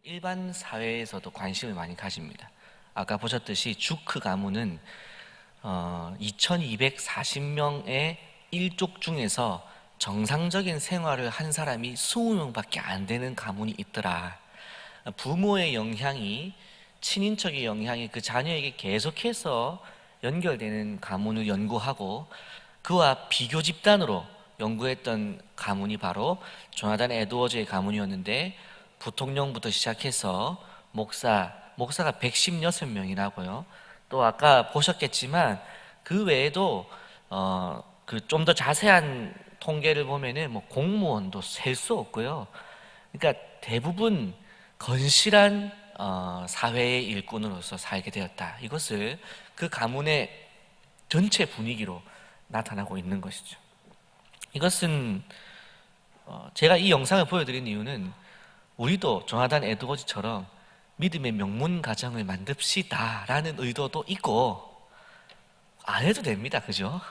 일반 사회에서도 관심을 많이 가집니다. 아까 보셨듯이 주크 가문은 2240명의 일족 중에서 정상적인 생활을 한 사람이 20명밖에 안 되는 가문이 있더라. 부모의 영향이, 친인척의 영향이 그 자녀에게 계속해서 연결되는 가문을 연구하고 그와 비교 집단으로 연구했던 가문이 바로 조나단 에드워즈의 가문이었는데, 부통령부터 시작해서 목사가 116명이라고요. 또 아까 보셨겠지만 그 외에도 그 좀 더 자세한 통계를 보면은 뭐 공무원도 셀 수 없고요. 그러니까 대부분 건실한 사회의 일꾼으로서 살게 되었다. 이것을 그 가문의 전체 분위기로 나타나고 있는 것이죠. 이것은 제가 이 영상을 보여드린 이유는 우리도 조나단 에드워즈처럼 믿음의 명문 가정을 만듭시다 라는 의도도 있고, 안 해도 됩니다. 그죠?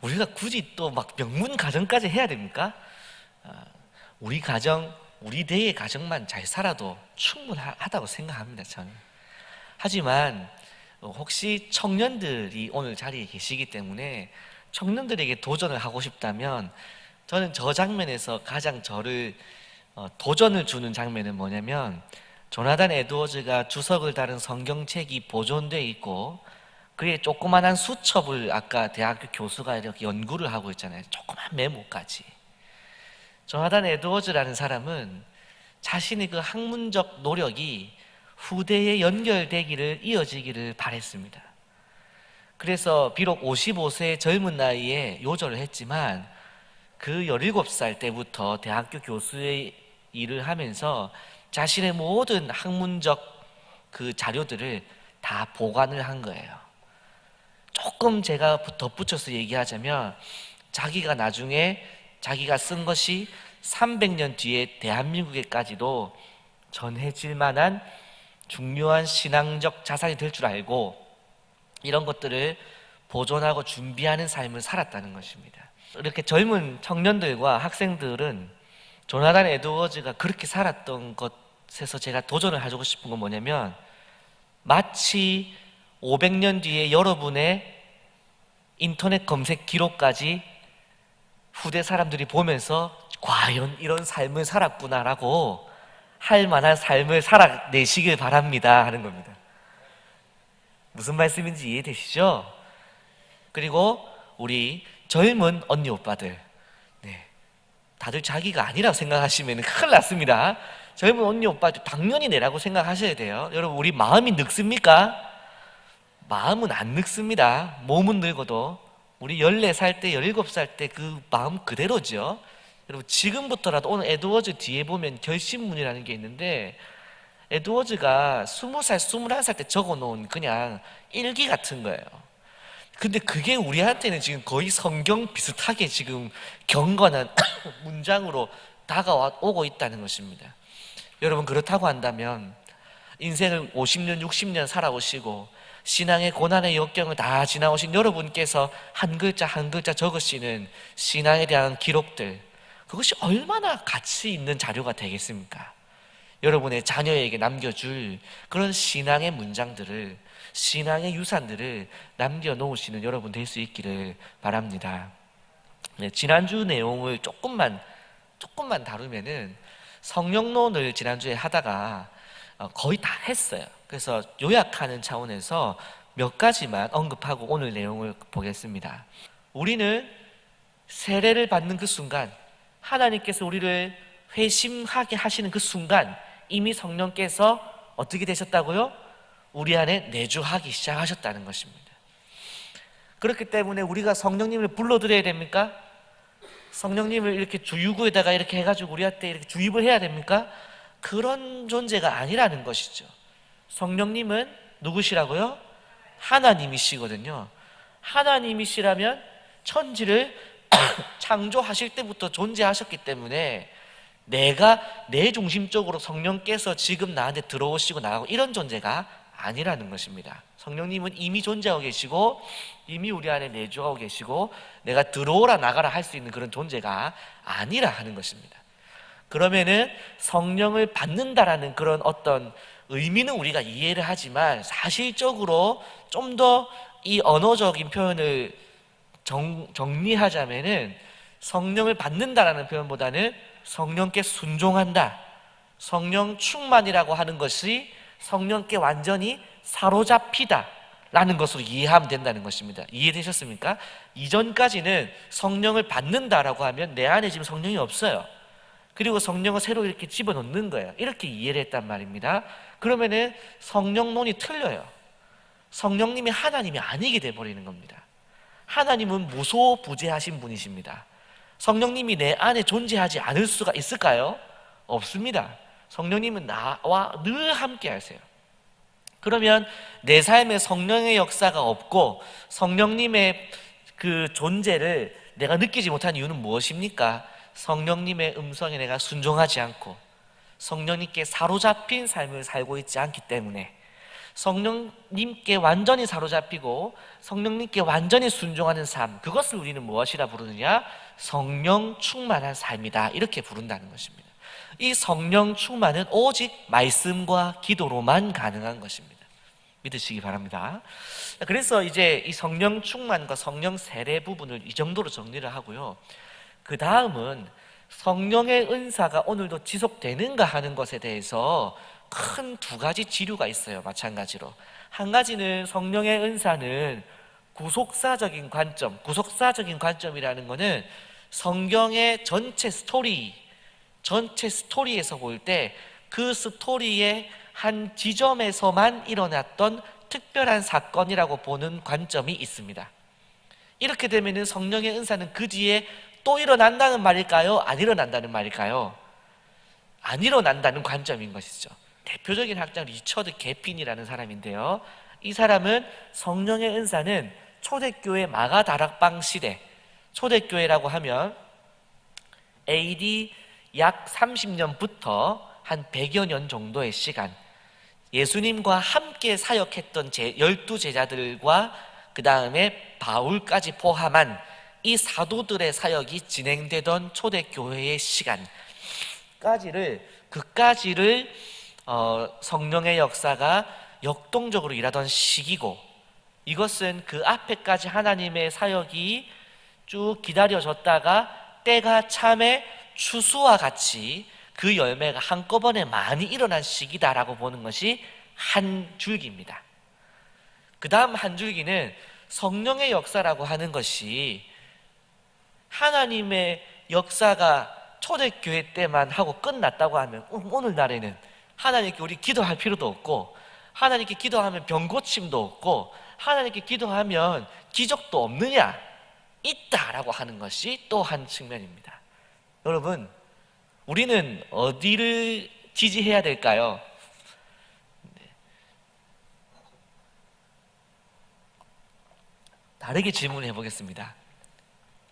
우리가 굳이 또 막 명문 가정까지 해야 됩니까? 우리 가정, 우리 대의 가정만 잘 살아도 충분하다고 생각합니다. 저는. 하지만 혹시 청년들이 오늘 자리에 계시기 때문에 청년들에게 도전을 하고 싶다면, 저는 저 장면에서 가장 저를 도전을 주는 장면은 뭐냐면, 조나단 에드워즈가 주석을 다룬 성경책이 보존되어 있고 그의 조그만한 수첩을 아까 대학교 교수가 이렇게 연구를 하고 있잖아요. 조그만 메모까지. 조나단 에드워즈라는 사람은 자신의 그 학문적 노력이 후대에 연결되기를, 이어지기를 바랬습니다. 그래서 비록 55세의 젊은 나이에 요절을 했지만 그 17살 때부터 대학교 교수의 일을 하면서 자신의 모든 학문적 그 자료들을 다 보관을 한 거예요. 조금 제가 덧붙여서 얘기하자면, 자기가 나중에 자기가 쓴 것이 300년 뒤에 대한민국에까지도 전해질 만한 중요한 신앙적 자산이 될 줄 알고 이런 것들을 보존하고 준비하는 삶을 살았다는 것입니다. 이렇게 젊은 청년들과 학생들은 조나단 에드워즈가 그렇게 살았던 것에서 제가 도전을 해주고 싶은 건 뭐냐면, 마치 500년 뒤에 여러분의 인터넷 검색 기록까지 후대 사람들이 보면서 과연 이런 삶을 살았구나라고 할 만한 삶을 살아내시길 바랍니다 하는 겁니다. 무슨 말씀인지 이해되시죠? 그리고 우리 젊은 언니 오빠들, 다들 자기가 아니라고 생각하시면 큰일 났습니다. 젊은 언니 오빠들 당연히 내라고 생각하셔야 돼요. 여러분, 우리 마음이 늙습니까? 마음은 안 늙습니다. 몸은 늙어도 우리 14살 때 17살 때 그 마음 그대로죠. 여러분, 지금부터라도 오늘 에드워즈 뒤에 보면 결심문이라는 게 있는데, 에드워즈가 20살, 21살 때 적어놓은 그냥 일기 같은 거예요. 근데 그게 우리한테는 지금 거의 성경 비슷하게 지금 경건한 문장으로 다가오고 있다는 것입니다. 여러분, 그렇다고 한다면 인생을 50년, 60년 살아오시고 신앙의 고난의 역경을 다 지나오신 여러분께서 한 글자 한 글자 적으시는 신앙에 대한 기록들, 그것이 얼마나 가치 있는 자료가 되겠습니까? 여러분의 자녀에게 남겨줄 그런 신앙의 문장들을, 신앙의 유산들을 남겨놓으시는 여러분 될 수 있기를 바랍니다. 지난주 내용을 조금만 다루면은, 성령론을 지난주에 하다가 거의 다 했어요. 그래서 요약하는 차원에서 몇 가지만 언급하고 오늘 내용을 보겠습니다. 우리는 세례를 받는 그 순간, 하나님께서 우리를 회심하게 하시는 그 순간 이미 성령께서 어떻게 되셨다고요? 우리 안에 내주하기 시작하셨다는 것입니다. 그렇기 때문에 우리가 성령님을 불러드려야 됩니까? 성령님을 이렇게 주유구에다가 이렇게 해가지고 우리한테 이렇게 주입을 해야 됩니까? 그런 존재가 아니라는 것이죠. 성령님은 누구시라고요? 하나님이시거든요. 하나님이시라면 천지를 창조하실 때부터 존재하셨기 때문에 내가 내 중심적으로 성령께서 지금 나한테 들어오시고 나가고 이런 존재가 아니라는 것입니다. 성령님은 이미 존재하고 계시고 이미 우리 안에 내주하고 계시고 내가 들어오라 나가라 할 수 있는 그런 존재가 아니라 하는 것입니다. 그러면은 성령을 받는다라는 그런 어떤 의미는 우리가 이해를 하지만 사실적으로 좀 더 이 언어적인 표현을 정리하자면은 성령을 받는다라는 표현보다는 성령께 순종한다, 성령 충만이라고 하는 것이 성령께 완전히 사로잡히다 라는 것으로 이해하면 된다는 것입니다. 이해되셨습니까? 이전까지는 성령을 받는다라고 하면 내 안에 지금 성령이 없어요. 그리고 성령을 새로 이렇게 집어넣는 거예요. 이렇게 이해를 했단 말입니다. 그러면은 성령론이 틀려요. 성령님이 하나님이 아니게 돼버리는 겁니다. 하나님은 무소부재하신 분이십니다. 성령님이 내 안에 존재하지 않을 수가 있을까요? 없습니다. 성령님은 나와 늘 함께 하세요. 그러면 내 삶에 성령의 역사가 없고 성령님의 그 존재를 내가 느끼지 못한 이유는 무엇입니까? 성령님의 음성에 내가 순종하지 않고 성령님께 사로잡힌 삶을 살고 있지 않기 때문에, 성령님께 완전히 사로잡히고 성령님께 완전히 순종하는 삶, 그것을 우리는 무엇이라 부르느냐? 성령 충만한 삶이다, 이렇게 부른다는 것입니다. 이 성령 충만은 오직 말씀과 기도로만 가능한 것입니다. 믿으시기 바랍니다. 그래서 이제 이 성령 충만과 성령 세례 부분을 이 정도로 정리를 하고요. 그 다음은 성령의 은사가 오늘도 지속되는가 하는 것에 대해서 큰 두 가지 지류가 있어요. 마찬가지로 한 가지는 성령의 은사는 구속사적인 관점, 구속사적인 관점이라는 것은 성경의 전체 스토리에서 볼 때 그 스토리의 한 지점에서만 일어났던 특별한 사건이라고 보는 관점이 있습니다. 이렇게 되면 성령의 은사는 그 뒤에 또 일어난다는 말일까요? 안 일어난다는 말일까요? 안 일어난다는 관점인 것이죠. 대표적인 학자 리처드 게핀이라는 사람인데요, 이 사람은 성령의 은사는 초대교회 마가다락방 시대, 초대교회라고 하면 AD 약 30년부터 한 100여 년 정도의 시간, 예수님과 함께 사역했던 12제자들과 그 다음에 바울까지 포함한 이 사도들의 사역이 진행되던 초대교회의 그까지를 성령의 역사가 역동적으로 일하던 시기고, 이것은 그 앞에까지 하나님의 사역이 쭉 기다려졌다가 때가 참에 추수와 같이 그 열매가 한꺼번에 많이 일어난 시기다라고 보는 것이 한 줄기입니다. 그 다음 한 줄기는 성령의 역사라고 하는 것이 하나님의 역사가 초대교회 때만 하고 끝났다고 하면 오늘날에는 하나님께 우리 기도할 필요도 없고, 하나님께 기도하면 병 고침도 없고, 하나님께 기도하면 기적도 없느냐? 있다라고 하는 것이 또 한 측면입니다. 여러분, 우리는 어디를 지지해야 될까요? 다르게 질문해 보겠습니다.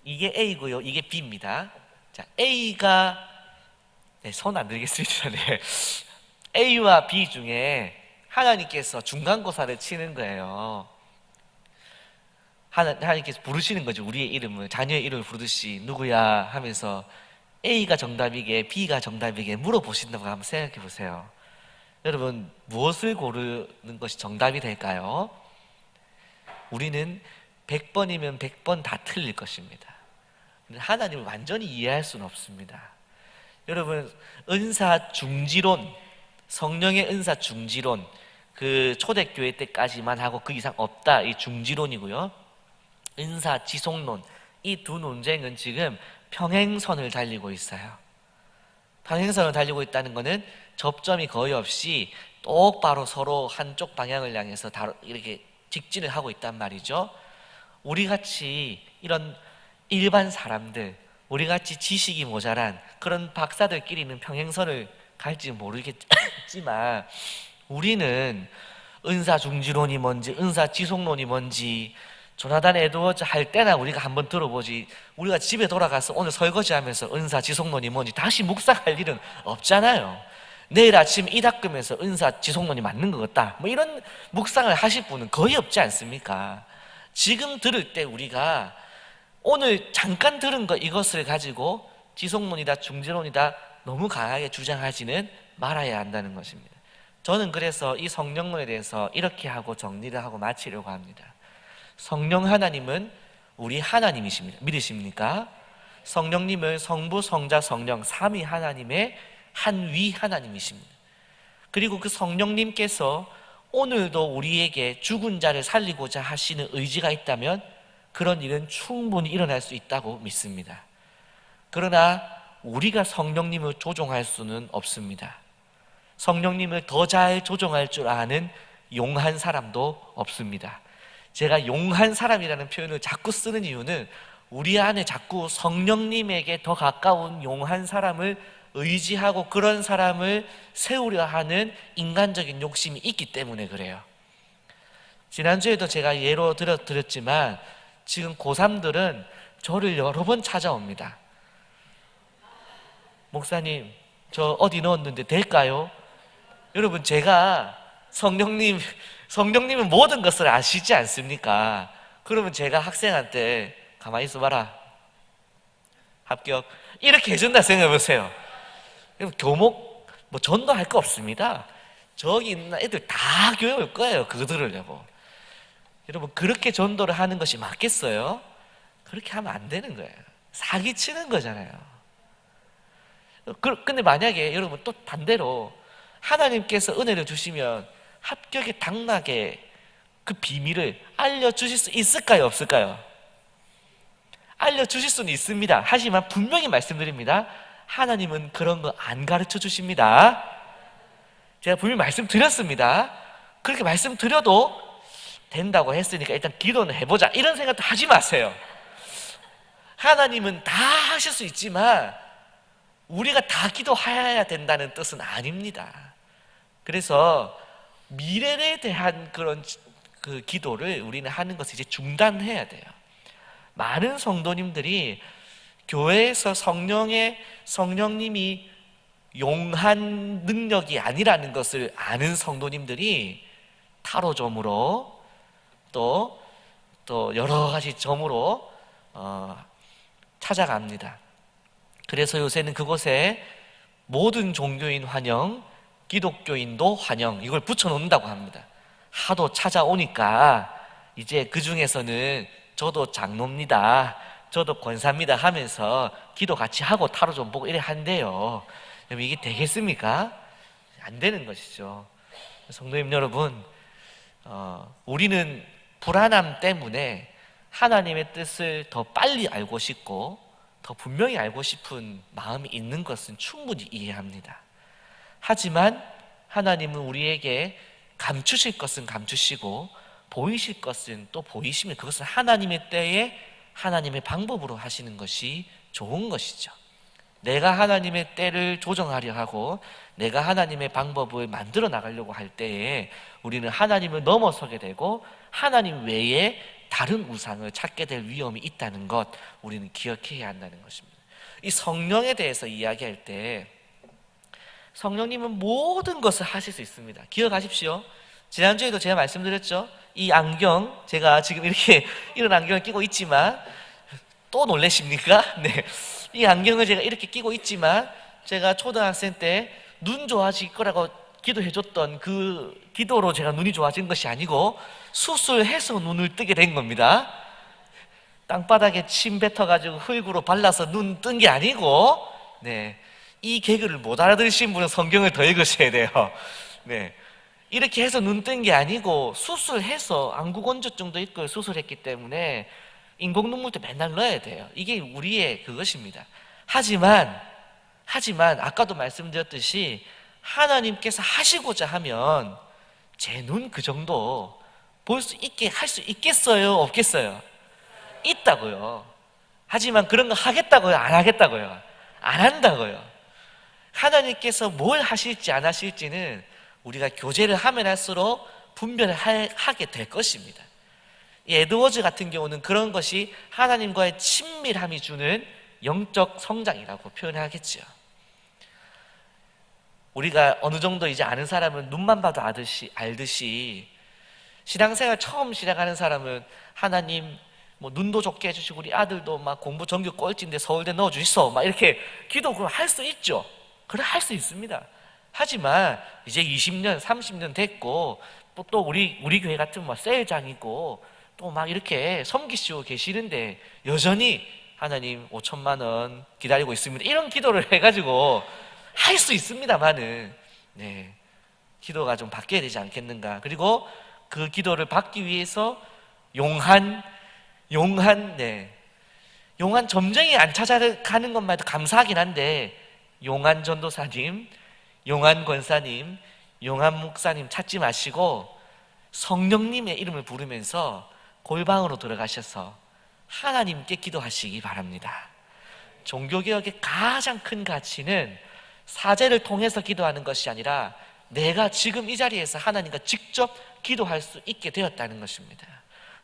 이게 A고요, 이게 B입니다. 자, A가 손 안 들겠습니다. 네. A와 B 중에 하나님께서 중간고사를 치는 거예요. 하나님께서 부르시는 거죠. 우리의 이름을, 자녀의 이름을 부르듯이 누구야 하면서 A가 정답이게 B가 정답이게 물어보신다고 한번 생각해 보세요. 여러분, 무엇을 고르는 것이 정답이 될까요? 우리는 100번이면 100번 다 틀릴 것입니다. 하나님을 완전히 이해할 수는 없습니다. 여러분, 은사 중지론, 성령의 은사 중지론, 그 초대교회 때까지만 하고 그 이상 없다, 이 중지론이고요. 은사 지속론, 이 두 논쟁은 지금 평행선을 달리고 있어요. 평행선을 달리고 있다는 것은 접점이 거의 없이 똑바로 서로 한쪽 방향을 향해서 이렇게 직진을 하고 있단 말이죠. 우리같이 이런 일반 사람들, 우리같이 지식이 모자란 그런 박사들끼리는 평행선을 갈지 모르겠지만, 우리는 은사 중지론이 뭔지, 은사 지속론이 뭔지 조나단 에드워즈 할 때나 우리가 한번 들어보지, 우리가 집에 돌아가서 오늘 설거지하면서 은사 지속론이 뭔지 다시 묵상할 일은 없잖아요. 내일 아침 이 닦으면서 은사 지속론이 맞는 것 같다, 뭐 이런 묵상을 하실 분은 거의 없지 않습니까? 지금 들을 때 우리가 오늘 잠깐 들은 것, 이것을 가지고 지속론이다 중지론이다 너무 강하게 주장하지는 말아야 한다는 것입니다. 저는 그래서 이 성령론에 대해서 이렇게 하고 정리를 하고 마치려고 합니다. 성령 하나님은 우리 하나님이십니다. 믿으십니까? 성령님은 성부, 성자, 성령 삼위 하나님의 한 위 하나님이십니다. 그리고 그 성령님께서 오늘도 우리에게 죽은 자를 살리고자 하시는 의지가 있다면 그런 일은 충분히 일어날 수 있다고 믿습니다. 그러나 우리가 성령님을 조종할 수는 없습니다. 성령님을 더 잘 조종할 줄 아는 용한 사람도 없습니다. 제가 용한 사람이라는 표현을 자꾸 쓰는 이유는 우리 안에 자꾸 성령님에게 더 가까운 용한 사람을 의지하고 그런 사람을 세우려 하는 인간적인 욕심이 있기 때문에 그래요. 지난주에도 제가 예로 드렸지만 지금 고3들은 저를 여러 번 찾아옵니다. 목사님, 저 어디 넣었는데 될까요? 여러분, 제가 성령님은 모든 것을 아시지 않습니까? 그러면 제가 학생한테 가만히 있어봐라, 합격, 이렇게 해준다 생각해 보세요. 교목 뭐 전도할 거 없습니다. 저기 있는 애들 다 교회 올 거예요. 그거 들으려고. 여러분, 그렇게 전도를 하는 것이 맞겠어요? 그렇게 하면 안 되는 거예요. 사기치는 거잖아요. 근데 만약에 여러분 또 반대로 하나님께서 은혜를 주시면 합격의 당락의 그 비밀을 알려주실 수 있을까요? 없을까요? 알려주실 수는 있습니다. 하지만 분명히 말씀드립니다. 하나님은 그런 거 안 가르쳐 주십니다. 제가 분명히 말씀드렸습니다. 그렇게 말씀드려도 된다고 했으니까 일단 기도는 해보자, 이런 생각도 하지 마세요. 하나님은 다 하실 수 있지만 우리가 다 기도해야 된다는 뜻은 아닙니다. 그래서 미래에 대한 그런 그 기도를 우리는 하는 것을 이제 중단해야 돼요. 많은 성도님들이 교회에서 성령님이 용한 능력이 아니라는 것을 아는 성도님들이 타로점으로 또 여러 가지 점으로 찾아갑니다. 그래서 요새는 그곳에 모든 종교인 환영, 기독교인도 환영, 이걸 붙여놓는다고 합니다. 하도 찾아오니까 이제 그 중에서는 저도 장로입니다, 저도 권사입니다 하면서 기도 같이 하고 타로 좀 보고 이래 한대요. 여러분, 이게 되겠습니까? 안 되는 것이죠. 성도님 여러분, 우리는 불안함 때문에 하나님의 뜻을 더 빨리 알고 싶고 더 분명히 알고 싶은 마음이 있는 것은 충분히 이해합니다. 하지만 하나님은 우리에게 감추실 것은 감추시고 보이실 것은 또 보이시면 그것은 하나님의 때에 하나님의 방법으로 하시는 것이 좋은 것이죠. 내가 하나님의 때를 조정하려 하고 내가 하나님의 방법을 만들어 나가려고 할 때에 우리는 하나님을 넘어서게 되고 하나님 외에 다른 우상을 찾게 될 위험이 있다는 것, 우리는 기억해야 한다는 것입니다. 이 성령에 대해서 이야기할 때 성령님은 모든 것을 하실 수 있습니다. 기억하십시오. 지난주에도 제가 말씀드렸죠. 이 안경, 제가 지금 이렇게 이런 안경을 끼고 있지만 또 놀라십니까? 네, 이 안경을 제가 이렇게 끼고 있지만 제가 초등학생 때 눈 좋아질 거라고 기도해줬던 그 기도로 제가 눈이 좋아진 것이 아니고 수술해서 눈을 뜨게 된 겁니다. 땅바닥에 침 뱉어가지고 흙으로 발라서 눈 뜬 게 아니고, 네, 이 개그를 못 알아들으신 분은 성경을 더 읽으셔야 돼요. 네, 이렇게 해서 눈 뜬 게 아니고 수술해서 안구건조증도 있고 수술했기 때문에 인공 눈물도 맨날 넣어야 돼요. 이게 우리의 그것입니다. 하지만 아까도 말씀드렸듯이 하나님께서 하시고자 하면 제 눈 그 정도 볼 수 있게 할 수 있겠어요? 없겠어요? 있다고요. 하지만 그런 거 하겠다고요? 안 하겠다고요? 안 한다고요. 하나님께서 뭘 하실지 안 하실지는 우리가 교제를 하면 할수록 분별을 하게 될 것입니다. 이 에드워즈 같은 경우는 그런 것이 하나님과의 친밀함이 주는 영적 성장이라고 표현하겠죠. 우리가 어느 정도 이제 아는 사람은 눈만 봐도 알듯이 신앙생활 처음 시작하는 사람은 하나님 뭐 눈도 좋게 해주시고 우리 아들도 막 공부 전교 꼴찌인데 서울대 넣어주시소 막 이렇게 기도 할 수 있죠. 그래 할 수 있습니다. 하지만 이제 20년, 30년 됐고 또 우리 교회 같은 뭐 세일장이고 또 막 이렇게 섬기시고 계시는데 여전히 하나님 5천만 원 기다리고 있습니다. 이런 기도를 해가지고 할 수 있습니다만은 네, 기도가 좀 바뀌어야 되지 않겠는가. 그리고 그 기도를 받기 위해서 용한 점쟁이 안 찾아가는 것만 해도 감사하긴 한데 용한 전도사님, 용한 권사님, 용한 목사님 찾지 마시고 성령님의 이름을 부르면서 골방으로 들어가셔서 하나님께 기도하시기 바랍니다. 종교개혁의 가장 큰 가치는 사제를 통해서 기도하는 것이 아니라 내가 지금 이 자리에서 하나님과 직접 기도할 수 있게 되었다는 것입니다.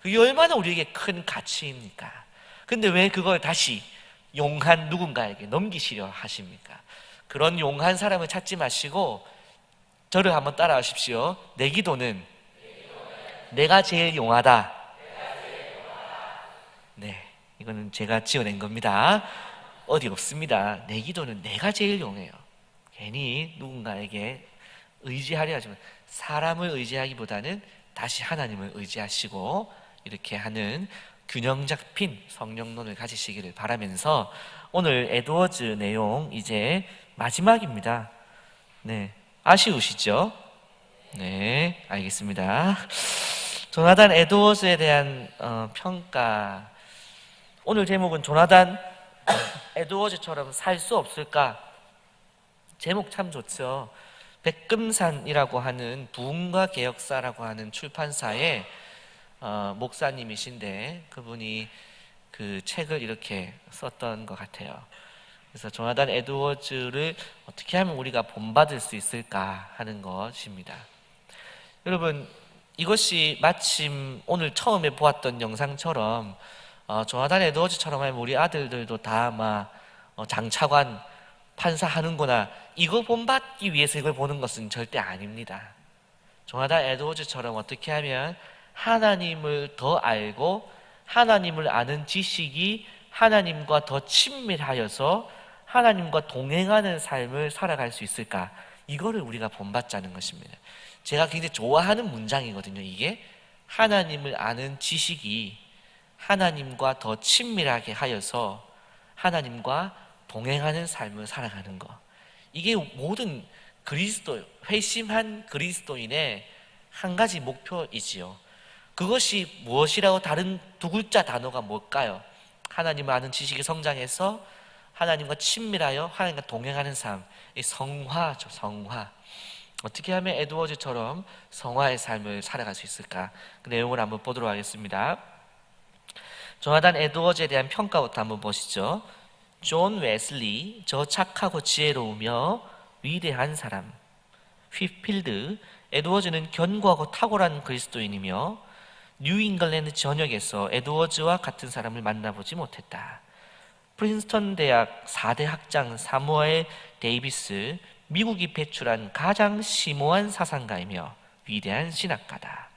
그게 얼마나 우리에게 큰 가치입니까? 근데 왜 그걸 다시 용한 누군가에게 넘기시려 하십니까? 그런 용한 사람을 찾지 마시고 저를 한번 따라하십시오. 내 기도는 내가 제일 용하다. 네, 이거는 제가 지어낸 겁니다. 어디 없습니다. 내 기도는 내가 제일 용해요. 괜히 누군가에게 의지하려 하지만 사람을 의지하기보다는 다시 하나님을 의지하시고 이렇게 하는 균형 잡힌 성령론을 가지시기를 바라면서 오늘 에드워즈 내용 이제 마지막입니다. 네, 아쉬우시죠? 네, 알겠습니다. 조나단 에드워즈에 대한 평가. 오늘 제목은 조나단 에드워즈처럼 살 수 없을까? 제목 참 좋죠. 백금산이라고 하는 부흥과 개혁사라고 하는 출판사의 목사님이신데 그분이 그 책을 이렇게 썼던 것 같아요. 그래서 조나단 에드워즈를 어떻게 하면 우리가 본받을 수 있을까 하는 것입니다. 여러분, 이것이 마침 오늘 처음에 보았던 영상처럼 조나단 에드워즈처럼 하면 우리 아들들도 다 아마 장차관 판사하는구나, 이거 본받기 위해서 이걸 보는 것은 절대 아닙니다. 조나단 에드워즈처럼 어떻게 하면 하나님을 더 알고 하나님을 아는 지식이 하나님과 더 친밀하여서 하나님과 동행하는 삶을 살아갈 수 있을까, 이거를 우리가 본받자는 것입니다. 제가 굉장히 좋아하는 문장이거든요. 이게 하나님을 아는 지식이 하나님과 더 친밀하게 하여서 하나님과 동행하는 삶을 살아가는 것, 이게 모든 회심한 그리스도인의 한 가지 목표이지요. 그것이 무엇이라고 다른 두 글자 단어가 뭘까요? 하나님을 아는 지식이 성장해서 하나님과 친밀하여 하나님과 동행하는 삶, 이 성화죠. 성화. 어떻게 하면 에드워즈처럼 성화의 삶을 살아갈 수 있을까? 그 내용을 한번 보도록 하겠습니다. 조나단 에드워즈에 대한 평가부터 한번 보시죠. 존 웨슬리, 저 착하고 지혜로우며 위대한 사람. 휘필드, 에드워즈는 견고하고 탁월한 그리스도인이며 뉴잉글랜드 전역에서 에드워즈와 같은 사람을 만나보지 못했다. 프린스턴 대학 4대 학장 사무엘 데이비스, 미국이 배출한 가장 심오한 사상가이며 위대한 신학가다.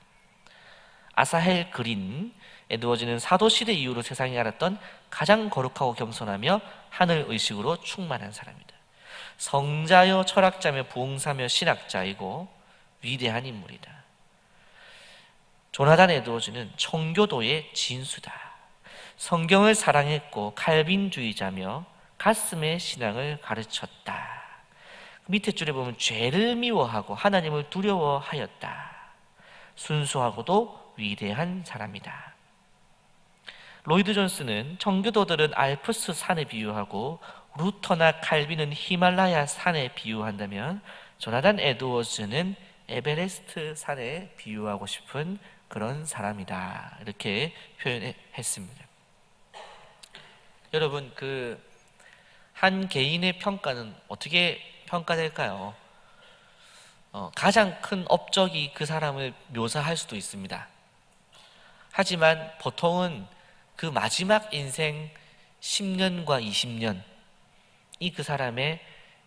아사헬 그린, 에드워즈는 사도시대 이후로 세상이 알았던 가장 거룩하고 겸손하며 하늘의식으로 충만한 사람이다. 성자여 철학자며 부흥사며 신학자이고 위대한 인물이다. 조나단 에드워즈는 청교도의 진수다. 성경을 사랑했고 칼빈주의자며 가슴의 신앙을 가르쳤다. 밑에 줄에 보면 죄를 미워하고 하나님을 두려워하였다. 순수하고도 위대한 사람이다. 로이드 존스는 청교도들은 알프스 산에 비유하고 루터나 칼빈은 히말라야 산에 비유한다면 조나단 에드워즈는 에베레스트 산에 비유하고 싶은 그런 사람이다, 이렇게 표현했습니다. 여러분, 한 개인의 평가는 어떻게 평가될까요? 가장 큰 업적이 그 사람을 묘사할 수도 있습니다. 하지만 보통은 그 마지막 인생 10년과 20년, 그 사람의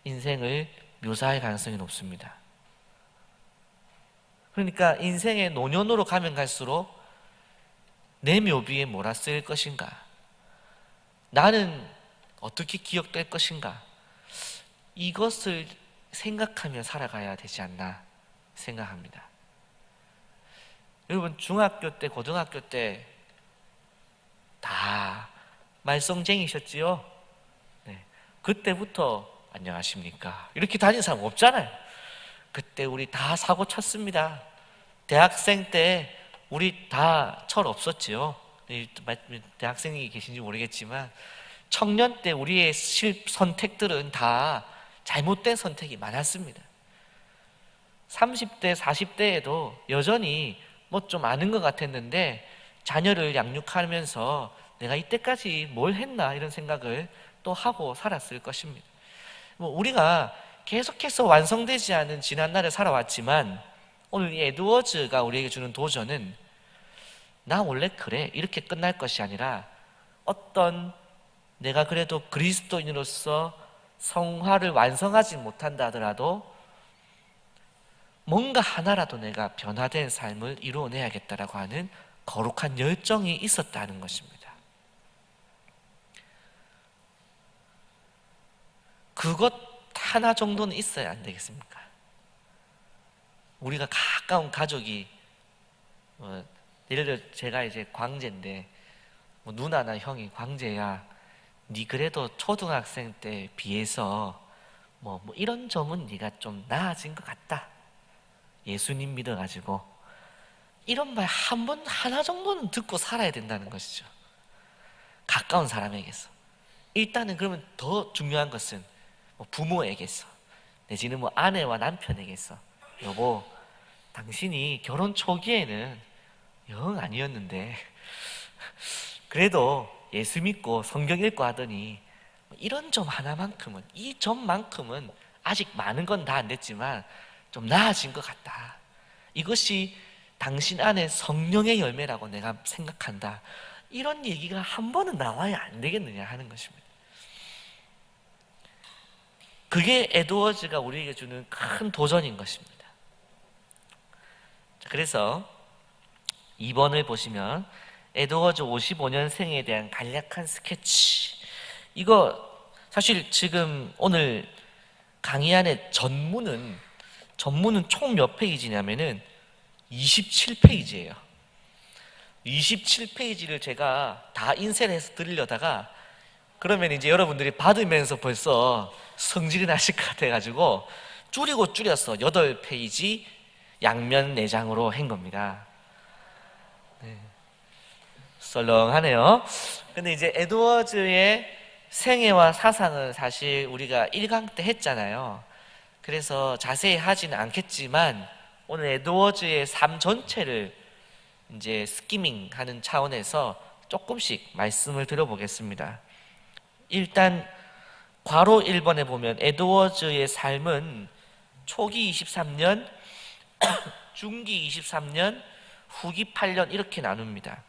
인생을 묘사할 가능성이 높습니다. 그러니까 인생의 노년으로 가면 갈수록 내 묘비에 뭐라 쓸 것인가? 나는 어떻게 기억될 것인가? 이것을 생각하며 살아가야 되지 않나 생각합니다. 여러분 중학교 때, 고등학교 때 다 말썽쟁이셨지요? 네. 그때부터 안녕하십니까 이렇게 다닌 사람 없잖아요. 그때 우리 다 사고 쳤습니다. 대학생 때 우리 다 철 없었지요. 대학생이 계신지 모르겠지만 청년 때 우리의 선택들은 다 잘못된 선택이 많았습니다. 30대, 40대에도 여전히 뭐 좀 아는 것 같았는데 자녀를 양육하면서 내가 이때까지 뭘 했나 이런 생각을 또 하고 살았을 것입니다. 뭐 우리가 계속해서 완성되지 않은 지난날을 살아왔지만 오늘 이 에드워즈가 우리에게 주는 도전은 나 원래 그래 이렇게 끝날 것이 아니라 어떤 내가 그래도 그리스도인으로서 성화를 완성하지 못한다 하더라도 뭔가 하나라도 내가 변화된 삶을 이루어내야겠다라고 하는 거룩한 열정이 있었다는 것입니다. 그것 하나 정도는 있어야 안 되겠습니까? 우리가 가까운 가족이 예를 들어 제가 이제 광재인데 누나나 형이 광재야 니 그래도 초등학생 때 비해서 뭐 이런 점은 네가 좀 나아진 것 같다. 예수님 믿어가지고 이런 말 한 번 하나 정도는 듣고 살아야 된다는 것이죠. 가까운 사람에게서. 일단은 그러면 더 중요한 것은 부모에게서 내지는 아내와 남편에게서 여보 당신이 결혼 초기에는 영 아니었는데 그래도 예수 믿고 성경 읽고 하더니 이런 점 하나만큼은 이 점만큼은 아직 많은 건 다 안 됐지만 좀 나아진 것 같다. 이것이 당신 안에 성령의 열매라고 내가 생각한다. 이런 얘기가 한 번은 나와야 안 되겠느냐 하는 것입니다. 그게 에드워즈가 우리에게 주는 큰 도전인 것입니다. 그래서 2번을 보시면 에드워즈 55년생에 대한 간략한 스케치. 이거 사실 지금 오늘 강의 안에 전문은 총 몇 페이지냐면은 27페이지예요. 27페이지를 제가 다 인쇄를 해서 드리려다가 그러면 이제 여러분들이 받으면서 벌써 성질이 나실 것 같아가지고 줄이고 줄여서 8페이지 양면 4장으로 한 겁니다. 네. 썰렁하네요. 근데 이제 에드워즈의 생애와 사상은 사실 우리가 1강 때 했잖아요. 그래서 자세히 하지는 않겠지만 오늘 에드워즈의 삶 전체를 이제 스키밍 하는 차원에서 조금씩 말씀을 드려보겠습니다. 일단 괄호 1번에 보면 에드워즈의 삶은 초기 23년, 중기 23년, 후기 8년 이렇게 나눕니다.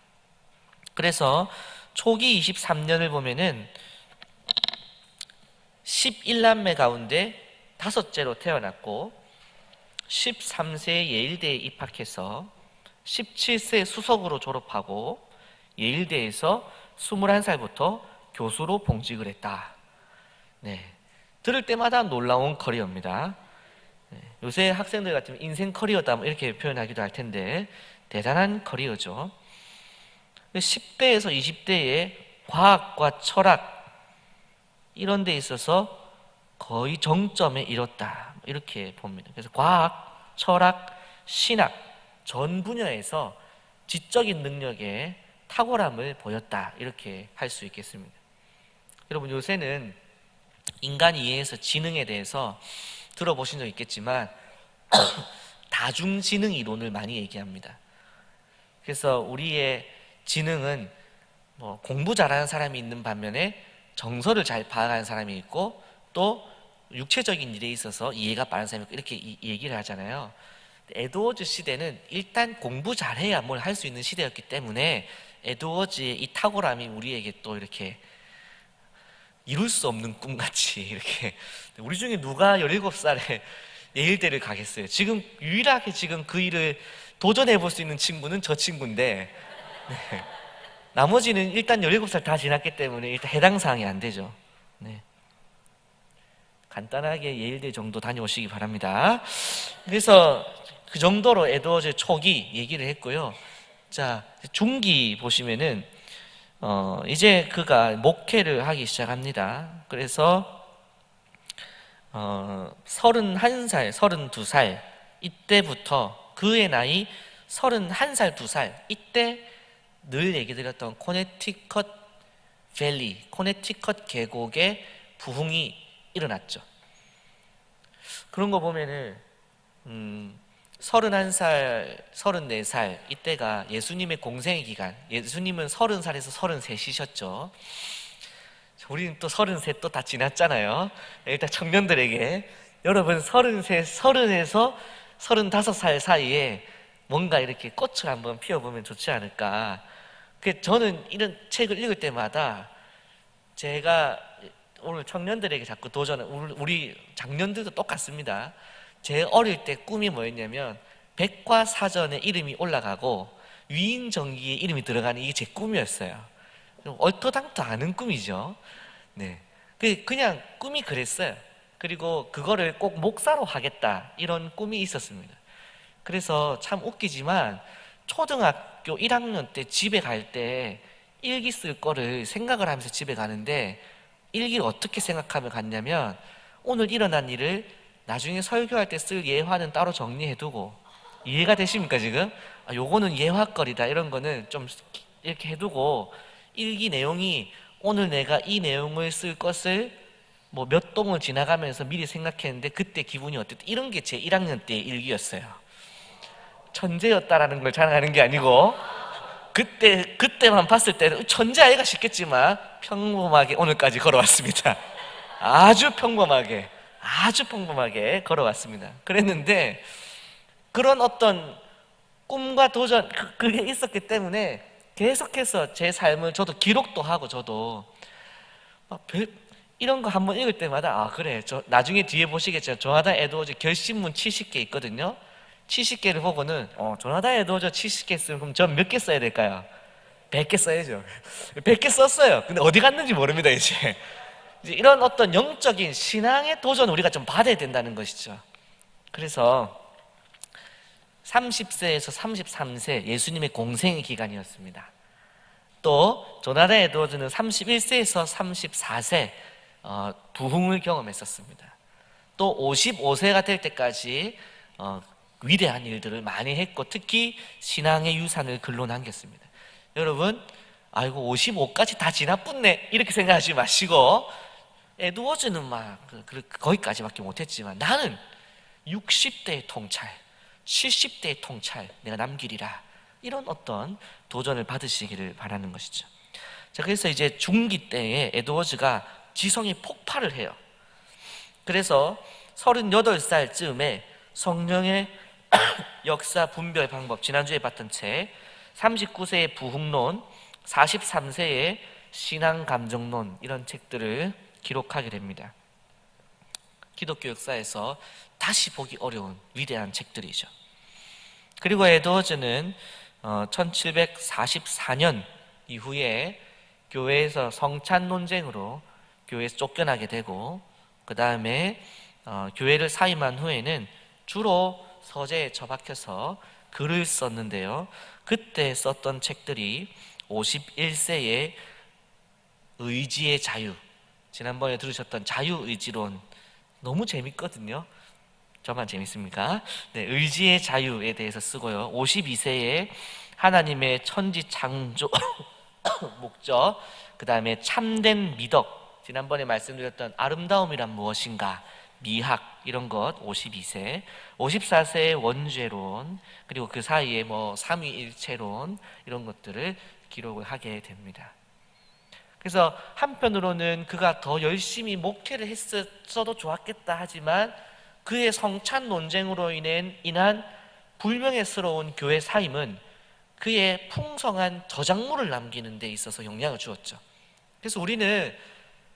그래서 초기 23년을 보면은 11남매 가운데 5째로 태어났고 13세에 예일대에 입학해서 17세 수석으로 졸업하고 예일대에서 21살부터 교수로 봉직을 했다. 네, 들을 때마다 놀라운 커리어입니다. 네, 요새 학생들 같으면 인생 커리어다 이렇게 표현하기도 할 텐데 대단한 커리어죠. 10대에서 20대에 과학과 철학 이런 데 있어서 거의 정점에 이뤘다 이렇게 봅니다. 그래서 과학, 철학, 신학 전 분야에서 지적인 능력에 탁월함을 보였다 이렇게 할 수 있겠습니다. 여러분 요새는 인간 이해에서 지능에 대해서 들어보신 적 있겠지만 다중지능 이론을 많이 얘기합니다. 그래서 우리의 지능은 공부 잘하는 사람이 있는 반면에 정서를 잘 파악하는 사람이 있고 또 육체적인 일에 있어서 이해가 빠른 사람이 있고 이렇게 얘기를 하잖아요. 에드워즈 시대는 일단 공부 잘해야 뭘 할 수 있는 시대였기 때문에 에드워즈의 이 탁월함이 우리에게 또 이렇게 이룰 수 없는 꿈같이 이렇게 우리 중에 누가 17살에 예일대를 가겠어요? 지금 유일하게 지금 그 일을 도전해 볼 수 있는 친구는 저 친구인데 네. 나머지는 일단 17살 다 지났기 때문에 일단 해당 사항이 안 되죠. 네. 간단하게 예일대 정도 다녀오시기 바랍니다. 그래서 그 정도로 에드워즈 초기 얘기를 했고요. 자, 중기 보시면은 이제 그가 목회를 하기 시작합니다. 그래서 31살, 32살 이때부터 그의 나이 31살, 2살 이때 늘 얘기 드렸던 코네티컷 밸리, 코네티컷 계곡의 부흥이 일어났죠. 그런 거 보면은 31살, 34살 이때가 예수님의 공생의 기간. 예수님은 30살에서 33이셨죠. 우리는 또 33 또 다 지났잖아요. 일단 청년들에게 여러분 33, 30에서 35살 사이에 뭔가 이렇게 꽃을 한번 피워보면 좋지 않을까. 저는 이런 책을 읽을 때마다 제가 오늘 청년들에게 자꾸 우리 장년들도 똑같습니다. 제 어릴 때 꿈이 뭐였냐면 백과사전에 이름이 올라가고 위인전기에 이름이 들어가는 이게 제 꿈이었어요. 얼토당토 않은 꿈이죠. 네, 그냥 꿈이 그랬어요. 그리고 그거를 꼭 목사로 하겠다 이런 꿈이 있었습니다. 그래서 참 웃기지만 초등학교 1학년 때 집에 갈 때 일기 쓸 거를 생각을 하면서 집에 가는데 일기를 어떻게 생각하며 갔냐면 오늘 일어난 일을 나중에 설교할 때 쓸 예화는 따로 정리해두고, 이해가 되십니까 지금? 요거는 예화거리다 이런 거는 좀 이렇게 해두고 일기 내용이 오늘 내가 이 내용을 쓸 것을 뭐 몇 동을 지나가면서 미리 생각했는데 그때 기분이 어땠다 이런 게 제 1학년 때의 일기였어요. 천재였다라는 걸 자랑하는 게 아니고 그때만 봤을 때는 천재 아이가 싶겠지만 평범하게 오늘까지 걸어왔습니다. 아주 평범하게 걸어왔습니다. 그랬는데 그런 어떤 꿈과 도전 그게 있었기 때문에 계속해서 제 삶을 저도 기록도 하고 저도 이런 거 한번 읽을 때마다 그래 저 나중에 뒤에 보시겠지만 조나단 에드워즈 결심문 70개 있거든요. 70개를 보고는 조나단 에드워즈 70개 쓰면 그럼 전 몇 개 써야 될까요? 100개 써야죠. 100개 썼어요. 근데 어디 갔는지 모릅니다. 이제 이런 어떤 영적인 신앙의 도전을 우리가 좀 받아야 된다는 것이죠. 그래서 30세에서 33세 예수님의 공생의 기간이었습니다. 또 조나단 에드워즈는 31세에서 34세 부흥을 경험했었습니다. 또 55세가 될 때까지 위대한 일들을 많이 했고 특히 신앙의 유산을 글로 남겼습니다. 여러분 아이고 55까지 다 지나뿐네 이렇게 생각하지 마시고 에드워즈는 막 거기까지밖에 못했지만 나는 60대의 통찰 70대의 통찰 내가 남기리라 이런 어떤 도전을 받으시기를 바라는 것이죠. 자, 그래서 이제 중기 때에 에드워즈가 지성이 폭발을 해요. 그래서 38살쯤에 성령의 역사 분별 방법 지난주에 봤던 책 39세의 부흥론 43세의 신앙 감정론 이런 책들을 기록하게 됩니다. 기독교 역사에서 다시 보기 어려운 위대한 책들이죠. 그리고 에드워즈는 1744년 이후에 교회에서 성찬 논쟁으로 교회에서 쫓겨나게 되고 그 다음에 교회를 사임한 후에는 주로 서재에 처박혀서 글을 썼는데요. 그때 썼던 책들이 51세의 의지의 자유, 지난번에 들으셨던 자유의지론 너무 재밌거든요. 저만 재밌습니까? 네, 의지의 자유에 대해서 쓰고요. 52세에 하나님의 천지 창조 목적, 그 다음에 참된 미덕, 지난번에 말씀드렸던 아름다움이란 무엇인가, 미학 이런 것 52세, 54세의 원죄론, 그리고 그 사이에 뭐 삼위일체론 이런 것들을 기록을 하게 됩니다. 그래서 한편으로는 그가 더 열심히 목회를 했어도 좋았겠다 하지만 그의 성찬 논쟁으로 인한 불명예스러운 교회 사임은 그의 풍성한 저작물을 남기는 데 있어서 영향을 주었죠. 그래서 우리는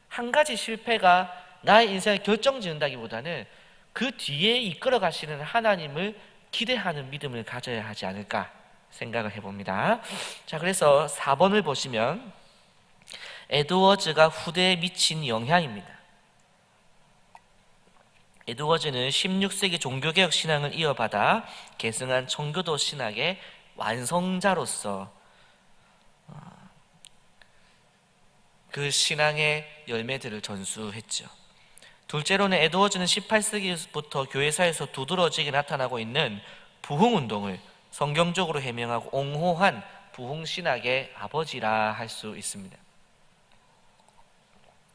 한 가지 실패가 나의 인생을 결정지은다기보다는 그 뒤에 이끌어 가시는 하나님을 기대하는 믿음을 가져야 하지 않을까 생각을 해봅니다. 자, 그래서 4번을 보시면 에드워즈가 후대에 미친 영향입니다. 에드워즈는 16세기 종교개혁 신앙을 이어받아 계승한 청교도 신학의 완성자로서 그 신앙의 열매들을 전수했죠. 둘째로는 에드워즈는 18세기부터 교회사에서 두드러지게 나타나고 있는 부흥운동을 성경적으로 해명하고 옹호한 부흥신학의 아버지라 할 수 있습니다.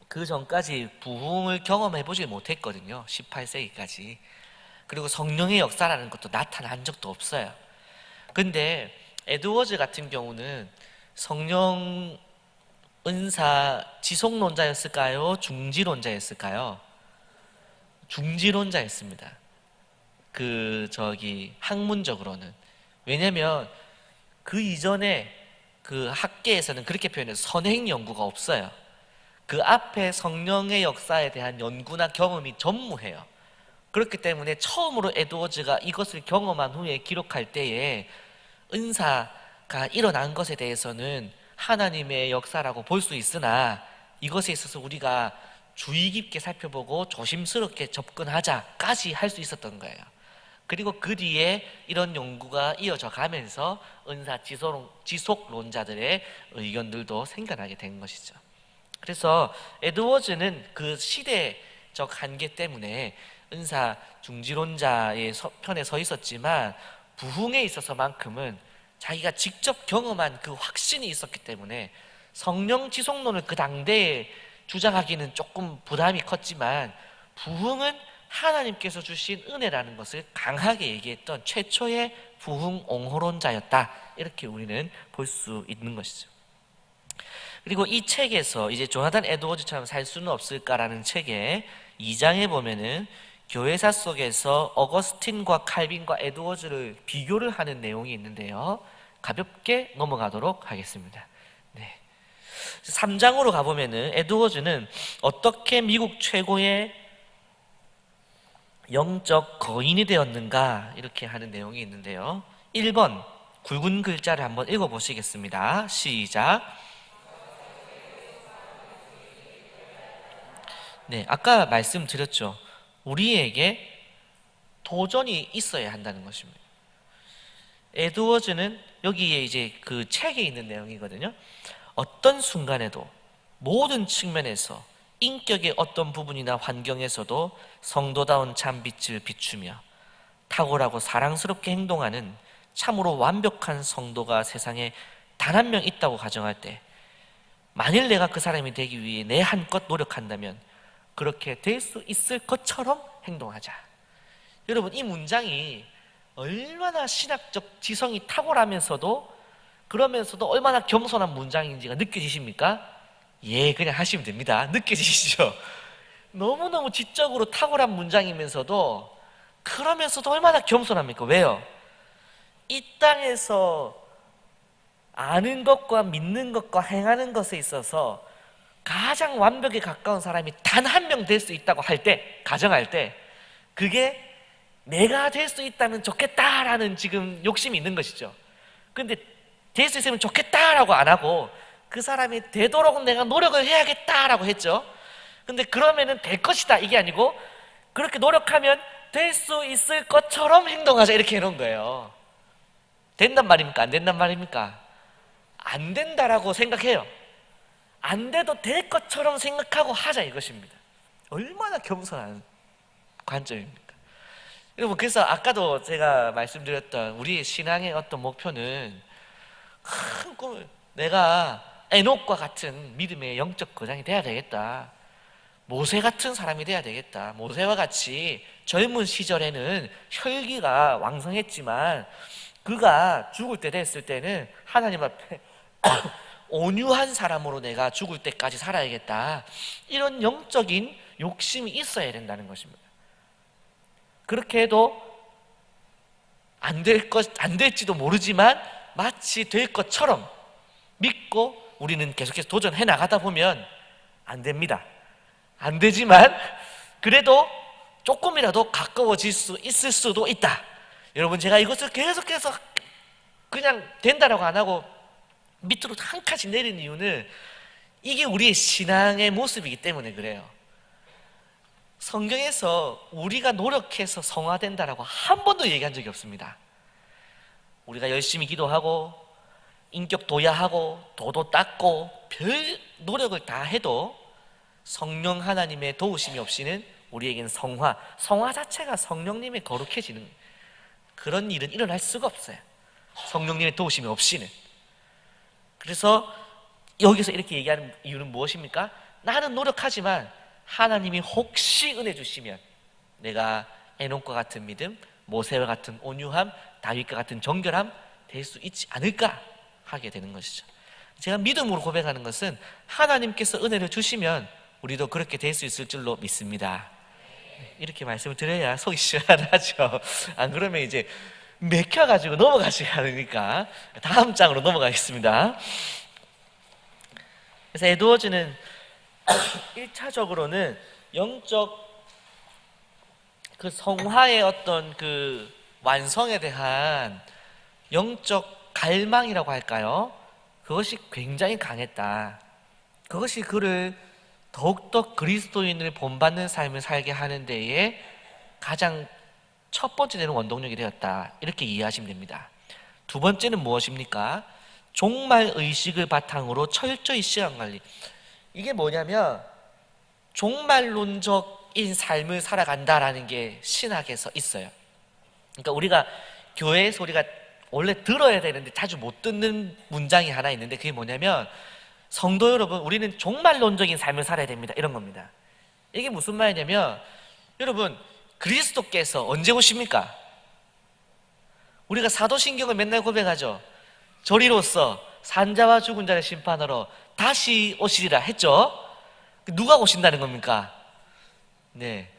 그 전까지 부흥을 경험해보지 못했거든요. 18세기까지. 그리고 성령의 역사라는 것도 나타난 적도 없어요. 근데 에드워즈 같은 경우는 성령 은사 지속론자였을까요? 중지론자였을까요? 중지론자였습니다. 학문적으로는. 왜냐면 그 이전에 그 학계에서는 그렇게 표현해서 선행 연구가 없어요. 그 앞에 성령의 역사에 대한 연구나 경험이 전무해요. 그렇기 때문에 처음으로 에드워즈가 이것을 경험한 후에 기록할 때에 은사가 일어난 것에 대해서는 하나님의 역사라고 볼 수 있으나 이것에 있어서 우리가 주의 깊게 살펴보고 조심스럽게 접근하자까지 할 수 있었던 거예요. 그리고 그 뒤에 이런 연구가 이어져 가면서 은사 지속론자들의 의견들도 생겨나게 된 것이죠. 그래서 에드워즈는 그 시대적 한계 때문에 은사 중지론자의 편에 서 있었지만 부흥에 있어서만큼은 자기가 직접 경험한 그 확신이 있었기 때문에 성령 지속론을 그 당대에 주장하기는 조금 부담이 컸지만 부흥은 하나님께서 주신 은혜라는 것을 강하게 얘기했던 최초의 부흥 옹호론자였다. 이렇게 우리는 볼 수 있는 것이죠. 그리고 이 책에서 이제 조나단 에드워즈처럼 살 수는 없을까라는 책의 2장에 보면은 교회사 속에서 어거스틴과 칼빈과 에드워즈를 비교를 하는 내용이 있는데요. 가볍게 넘어가도록 하겠습니다. 3장으로 가보면은 에드워즈는 어떻게 미국 최고의 영적 거인이 되었는가 이렇게 하는 내용이 있는데요. 1번 굵은 글자를 한번 읽어보시겠습니다. 시작. 아까 말씀드렸죠. 우리에게 도전이 있어야 한다는 것입니다. 에드워즈는 여기에 이제 그 책에 있는 내용이거든요. 어떤 순간에도 모든 측면에서 인격의 어떤 부분이나 환경에서도 성도다운 참빛을 비추며 탁월하고 사랑스럽게 행동하는 참으로 완벽한 성도가 세상에 단 한 명 있다고 가정할 때 만일 내가 그 사람이 되기 위해 내 한껏 노력한다면 그렇게 될 수 있을 것처럼 행동하자. 여러분, 이 문장이 얼마나 신학적 지성이 탁월하면서도 그러면서도 얼마나 겸손한 문장인지가 느껴지십니까? 예, 그냥 하시면 됩니다. 느껴지시죠? 너무너무 지적으로 탁월한 문장이면서도 그러면서도 얼마나 겸손합니까? 왜요? 이 땅에서 아는 것과 믿는 것과 행하는 것에 있어서 가장 완벽에 가까운 사람이 단 한 명 될 수 있다고 할 때, 가정할 때 그게 내가 될 수 있다면 좋겠다라는 지금 욕심이 있는 것이죠. 근데 될 수 있으면 좋겠다라고 안 하고 그 사람이 되도록 내가 노력을 해야겠다라고 했죠. 근데 그러면은 될 것이다 이게 아니고 그렇게 노력하면 될 수 있을 것처럼 행동하자 이렇게 해놓은 거예요. 된단 말입니까? 안 된단 말입니까? 안 된다라고 생각해요. 안 돼도 될 것처럼 생각하고 하자 이것입니다. 얼마나 겸손한 관점입니까? 여러분, 그래서 아까도 제가 말씀드렸던 우리의 신앙의 어떤 목표는 큰 꿈을 내가 에녹과 같은 믿음의 영적 거장이 돼야 되겠다. 모세 같은 사람이 돼야 되겠다. 모세와 같이 젊은 시절에는 혈기가 왕성했지만 그가 죽을 때 됐을 때는 하나님 앞에 온유한 사람으로 내가 죽을 때까지 살아야겠다. 이런 영적인 욕심이 있어야 된다는 것입니다. 그렇게 해도 안 될지도 모르지만 마치 될 것처럼 믿고 우리는 계속해서 도전해 나가다 보면 안 됩니다. 안 되지만 그래도 조금이라도 가까워질 수 있을 수도 있다. 여러분, 제가 이것을 계속해서 그냥 된다라고 안 하고 밑으로 한 칸씩 내리는 이유는 이게 우리의 신앙의 모습이기 때문에 그래요. 성경에서 우리가 노력해서 성화된다라고 한 번도 얘기한 적이 없습니다. 우리가 열심히 기도하고 인격 도야하고 도도 닦고 별 노력을 다 해도 성령 하나님의 도우심이 없이는 우리에게는 성화 자체가 성령님의 거룩해지는 그런 일은 일어날 수가 없어요. 성령님의 도우심이 없이는. 그래서 여기서 이렇게 얘기하는 이유는 무엇입니까? 나는 노력하지만 하나님이 혹시 은혜 주시면 내가 에녹과 같은 믿음, 모세와 같은 온유함, 다윗과 같은 정결함 될 수 있지 않을까 하게 되는 것이죠. 제가 믿음으로 고백하는 것은 하나님께서 은혜를 주시면 우리도 그렇게 될 수 있을 줄로 믿습니다. 이렇게 말씀을 드려야 속이 시원하죠. 안 그러면 이제 맥혀가지고 넘어가시게 하니까 다음 장으로 넘어가겠습니다. 그래서 에드워즈는 1차적으로는 영적 그 성화의 어떤 그 완성에 대한 영적 갈망이라고 할까요? 그것이 굉장히 강했다. 그것이 그를 더욱더 그리스도인을 본받는 삶을 살게 하는 데에 가장 첫 번째 되는 원동력이 되었다. 이렇게 이해하시면 됩니다. 두 번째는 무엇입니까? 종말 의식을 바탕으로 철저히 시간 관리. 이게 뭐냐면 종말론적인 삶을 살아간다라는 게 신학에서 있어요. 그러니까 우리가 교회에서 우리가 원래 들어야 되는데 자주 못 듣는 문장이 하나 있는데 그게 뭐냐면 성도 여러분, 우리는 종말론적인 삶을 살아야 됩니다. 이런 겁니다. 이게 무슨 말이냐면 여러분, 그리스도께서 언제 오십니까? 우리가 사도신경을 맨날 고백하죠. 저리로서 산자와 죽은 자를 심판하러 다시 오시리라 했죠. 누가 오신다는 겁니까? 네,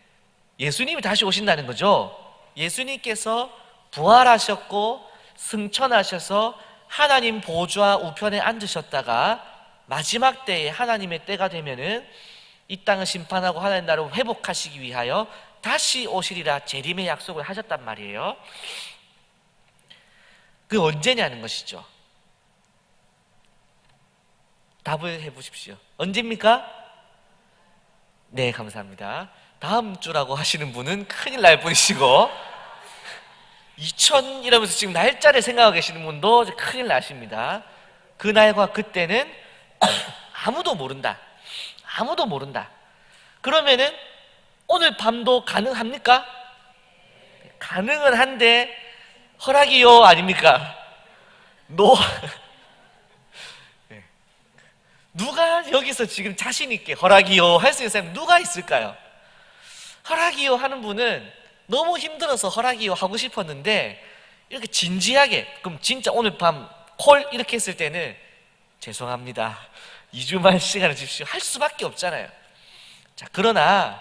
예수님이 다시 오신다는 거죠. 예수님께서 부활하셨고 승천하셔서 하나님 보좌 우편에 앉으셨다가 마지막 때에 하나님의 때가 되면은 이 땅을 심판하고 하나님 나라를 회복하시기 위하여 다시 오시리라 재림의 약속을 하셨단 말이에요. 그게 언제냐는 것이죠. 답을 해보십시오. 언제입니까? 네, 감사합니다. 다음 주라고 하시는 분은 큰일 날 분이시고 2000 이러면서 지금 날짜를 생각하고 계시는 분도 큰일 나십니다. 그날과 그때는 아무도 모른다. 아무도 모른다. 그러면은 오늘 밤도 가능합니까? 가능은 한데 허락이요 아닙니까? 누가 여기서 지금 자신 있게 허락이요 할 수 있는 사람 누가 있을까요? 허락이요 하는 분은 너무 힘들어서 허락이요 하고 싶었는데 이렇게 진지하게 그럼 진짜 오늘 밤 콜 이렇게 했을 때는 죄송합니다. 2주만 시간을 주십시오 할 수밖에 없잖아요. 자, 그러나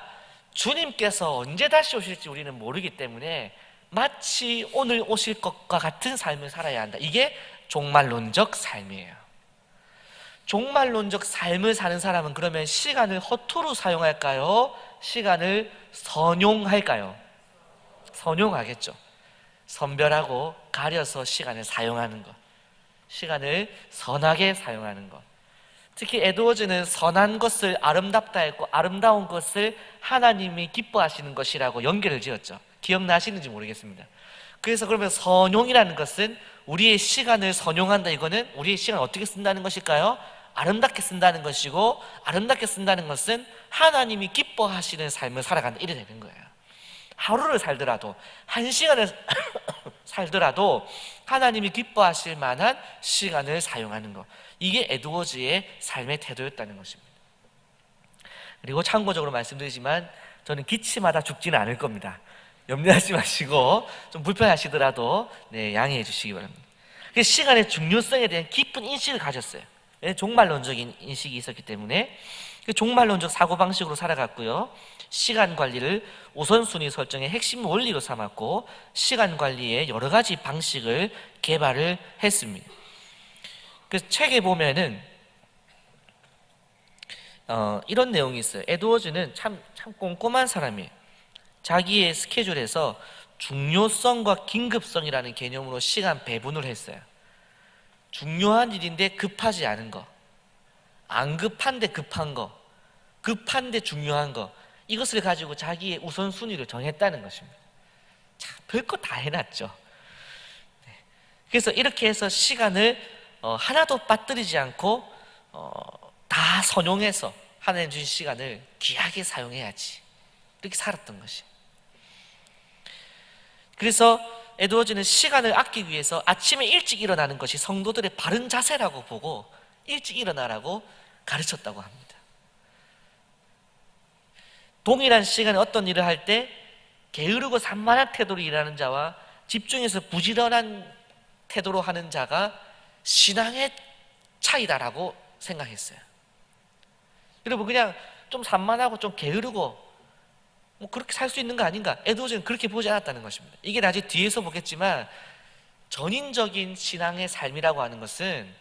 주님께서 언제 다시 오실지 우리는 모르기 때문에 마치 오늘 오실 것과 같은 삶을 살아야 한다. 이게 종말론적 삶이에요. 종말론적 삶을 사는 사람은 그러면 시간을 허투루 사용할까요? 시간을 선용할까요? 선용하겠죠. 선별하고 가려서 시간을 사용하는 것, 시간을 선하게 사용하는 것. 특히 에드워즈는 선한 것을 아름답다 했고 아름다운 것을 하나님이 기뻐하시는 것이라고 연결을 지었죠. 기억나시는지 모르겠습니다. 그래서 그러면 선용이라는 것은 우리의 시간을 선용한다. 이거는 우리의 시간을 어떻게 쓴다는 것일까요? 아름답게 쓴다는 것이고, 아름답게 쓴다는 것은 하나님이 기뻐하시는 삶을 살아간다. 이래 되는 거예요. 하루를 살더라도, 한 시간을 살더라도 하나님이 기뻐하실 만한 시간을 사용하는 것. 이게 에드워즈의 삶의 태도였다는 것입니다. 그리고 참고적으로 말씀드리지만 저는 기침하다 죽지는 않을 겁니다. 염려하지 마시고 좀 불편하시더라도 양해해 주시기 바랍니다. 시간의 중요성에 대한 깊은 인식을 가졌어요. 종말론적인 인식이 있었기 때문에 종말론적 사고방식으로 살아갔고요. 시간 관리를 우선순위 설정의 핵심 원리로 삼았고 시간 관리의 여러 가지 방식을 개발을 했습니다. 그 책에 보면은 이런 내용이 있어요. 에드워즈는 참 꼼꼼한 사람이에요. 자기의 스케줄에서 중요성과 긴급성이라는 개념으로 시간 배분을 했어요. 중요한 일인데 급하지 않은 거, 안 급한데 급한 거, 급한데 중요한 거, 이것을 가지고 자기의 우선순위를 정했다는 것입니다. 자, 별거 다 해놨죠. 그래서 이렇게 해서 시간을 하나도 빠뜨리지 않고 다 선용해서 하나님 주신 시간을 귀하게 사용해야지, 이렇게 살았던 것이. 그래서 에드워즈는 시간을 아끼기 위해서 아침에 일찍 일어나는 것이 성도들의 바른 자세라고 보고 일찍 일어나라고 가르쳤다고 합니다. 동일한 시간에 어떤 일을 할 때 게으르고 산만한 태도로 일하는 자와 집중해서 부지런한 태도로 하는 자가 신앙의 차이다라고 생각했어요. 여러분, 그냥 좀 산만하고 좀 게으르고 뭐 그렇게 살 수 있는 거 아닌가? 에드워즈는 그렇게 보지 않았다는 것입니다. 이게 나중에 뒤에서 보겠지만 전인적인 신앙의 삶이라고 하는 것은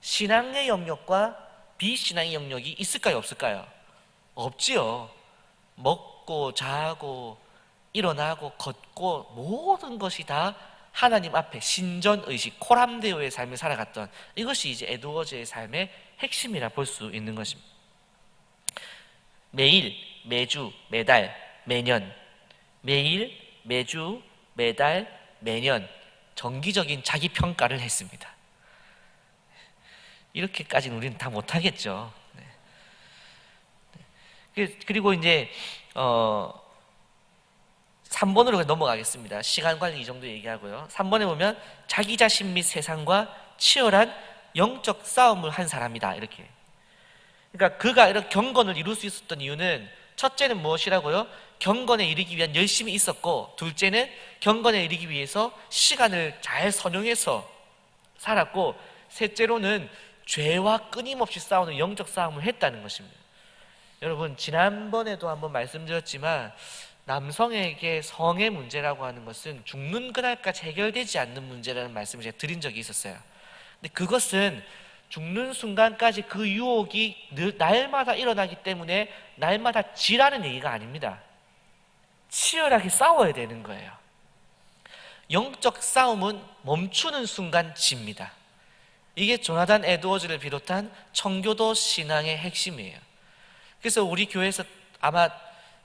신앙의 영역과 비신앙의 영역이 있을까요, 없을까요? 없지요. 먹고 자고 일어나고 걷고 모든 것이 다 하나님 앞에 신전의식, 코람데오의 삶을 살아갔던, 이것이 이제 에드워즈의 삶의 핵심이라 볼 수 있는 것입니다. 매일, 매주, 매달, 매년, 매일, 매주, 매달, 매년 정기적인 자기 평가를 했습니다. 이렇게까지는 우리는 다 못하겠죠. 그리고 이제 3번으로 넘어가겠습니다. 시간 관리 이 정도 얘기하고요. 3번에 보면 자기 자신 및 세상과 치열한 영적 싸움을 한 사람이다, 이렇게. 그러니까 그가 이런 경건을 이룰 수 있었던 이유는, 첫째는 무엇이라고요? 경건에 이르기 위한 열심이 있었고, 둘째는 경건에 이르기 위해서 시간을 잘 선용해서 살았고, 셋째로는 죄와 끊임없이 싸우는 영적 싸움을 했다는 것입니다. 여러분, 지난번에도 한번 말씀드렸지만 남성에게 성의 문제라고 하는 것은 죽는 그날까지 해결되지 않는 문제라는 말씀을 제가 드린 적이 있었어요. 근데 그것은 죽는 순간까지 그 유혹이 날마다 일어나기 때문에 날마다 지라는 얘기가 아닙니다. 치열하게 싸워야 되는 거예요. 영적 싸움은 멈추는 순간 집니다. 이게 조나단 에드워즈를 비롯한 청교도 신앙의 핵심이에요. 그래서 우리 교회에서 아마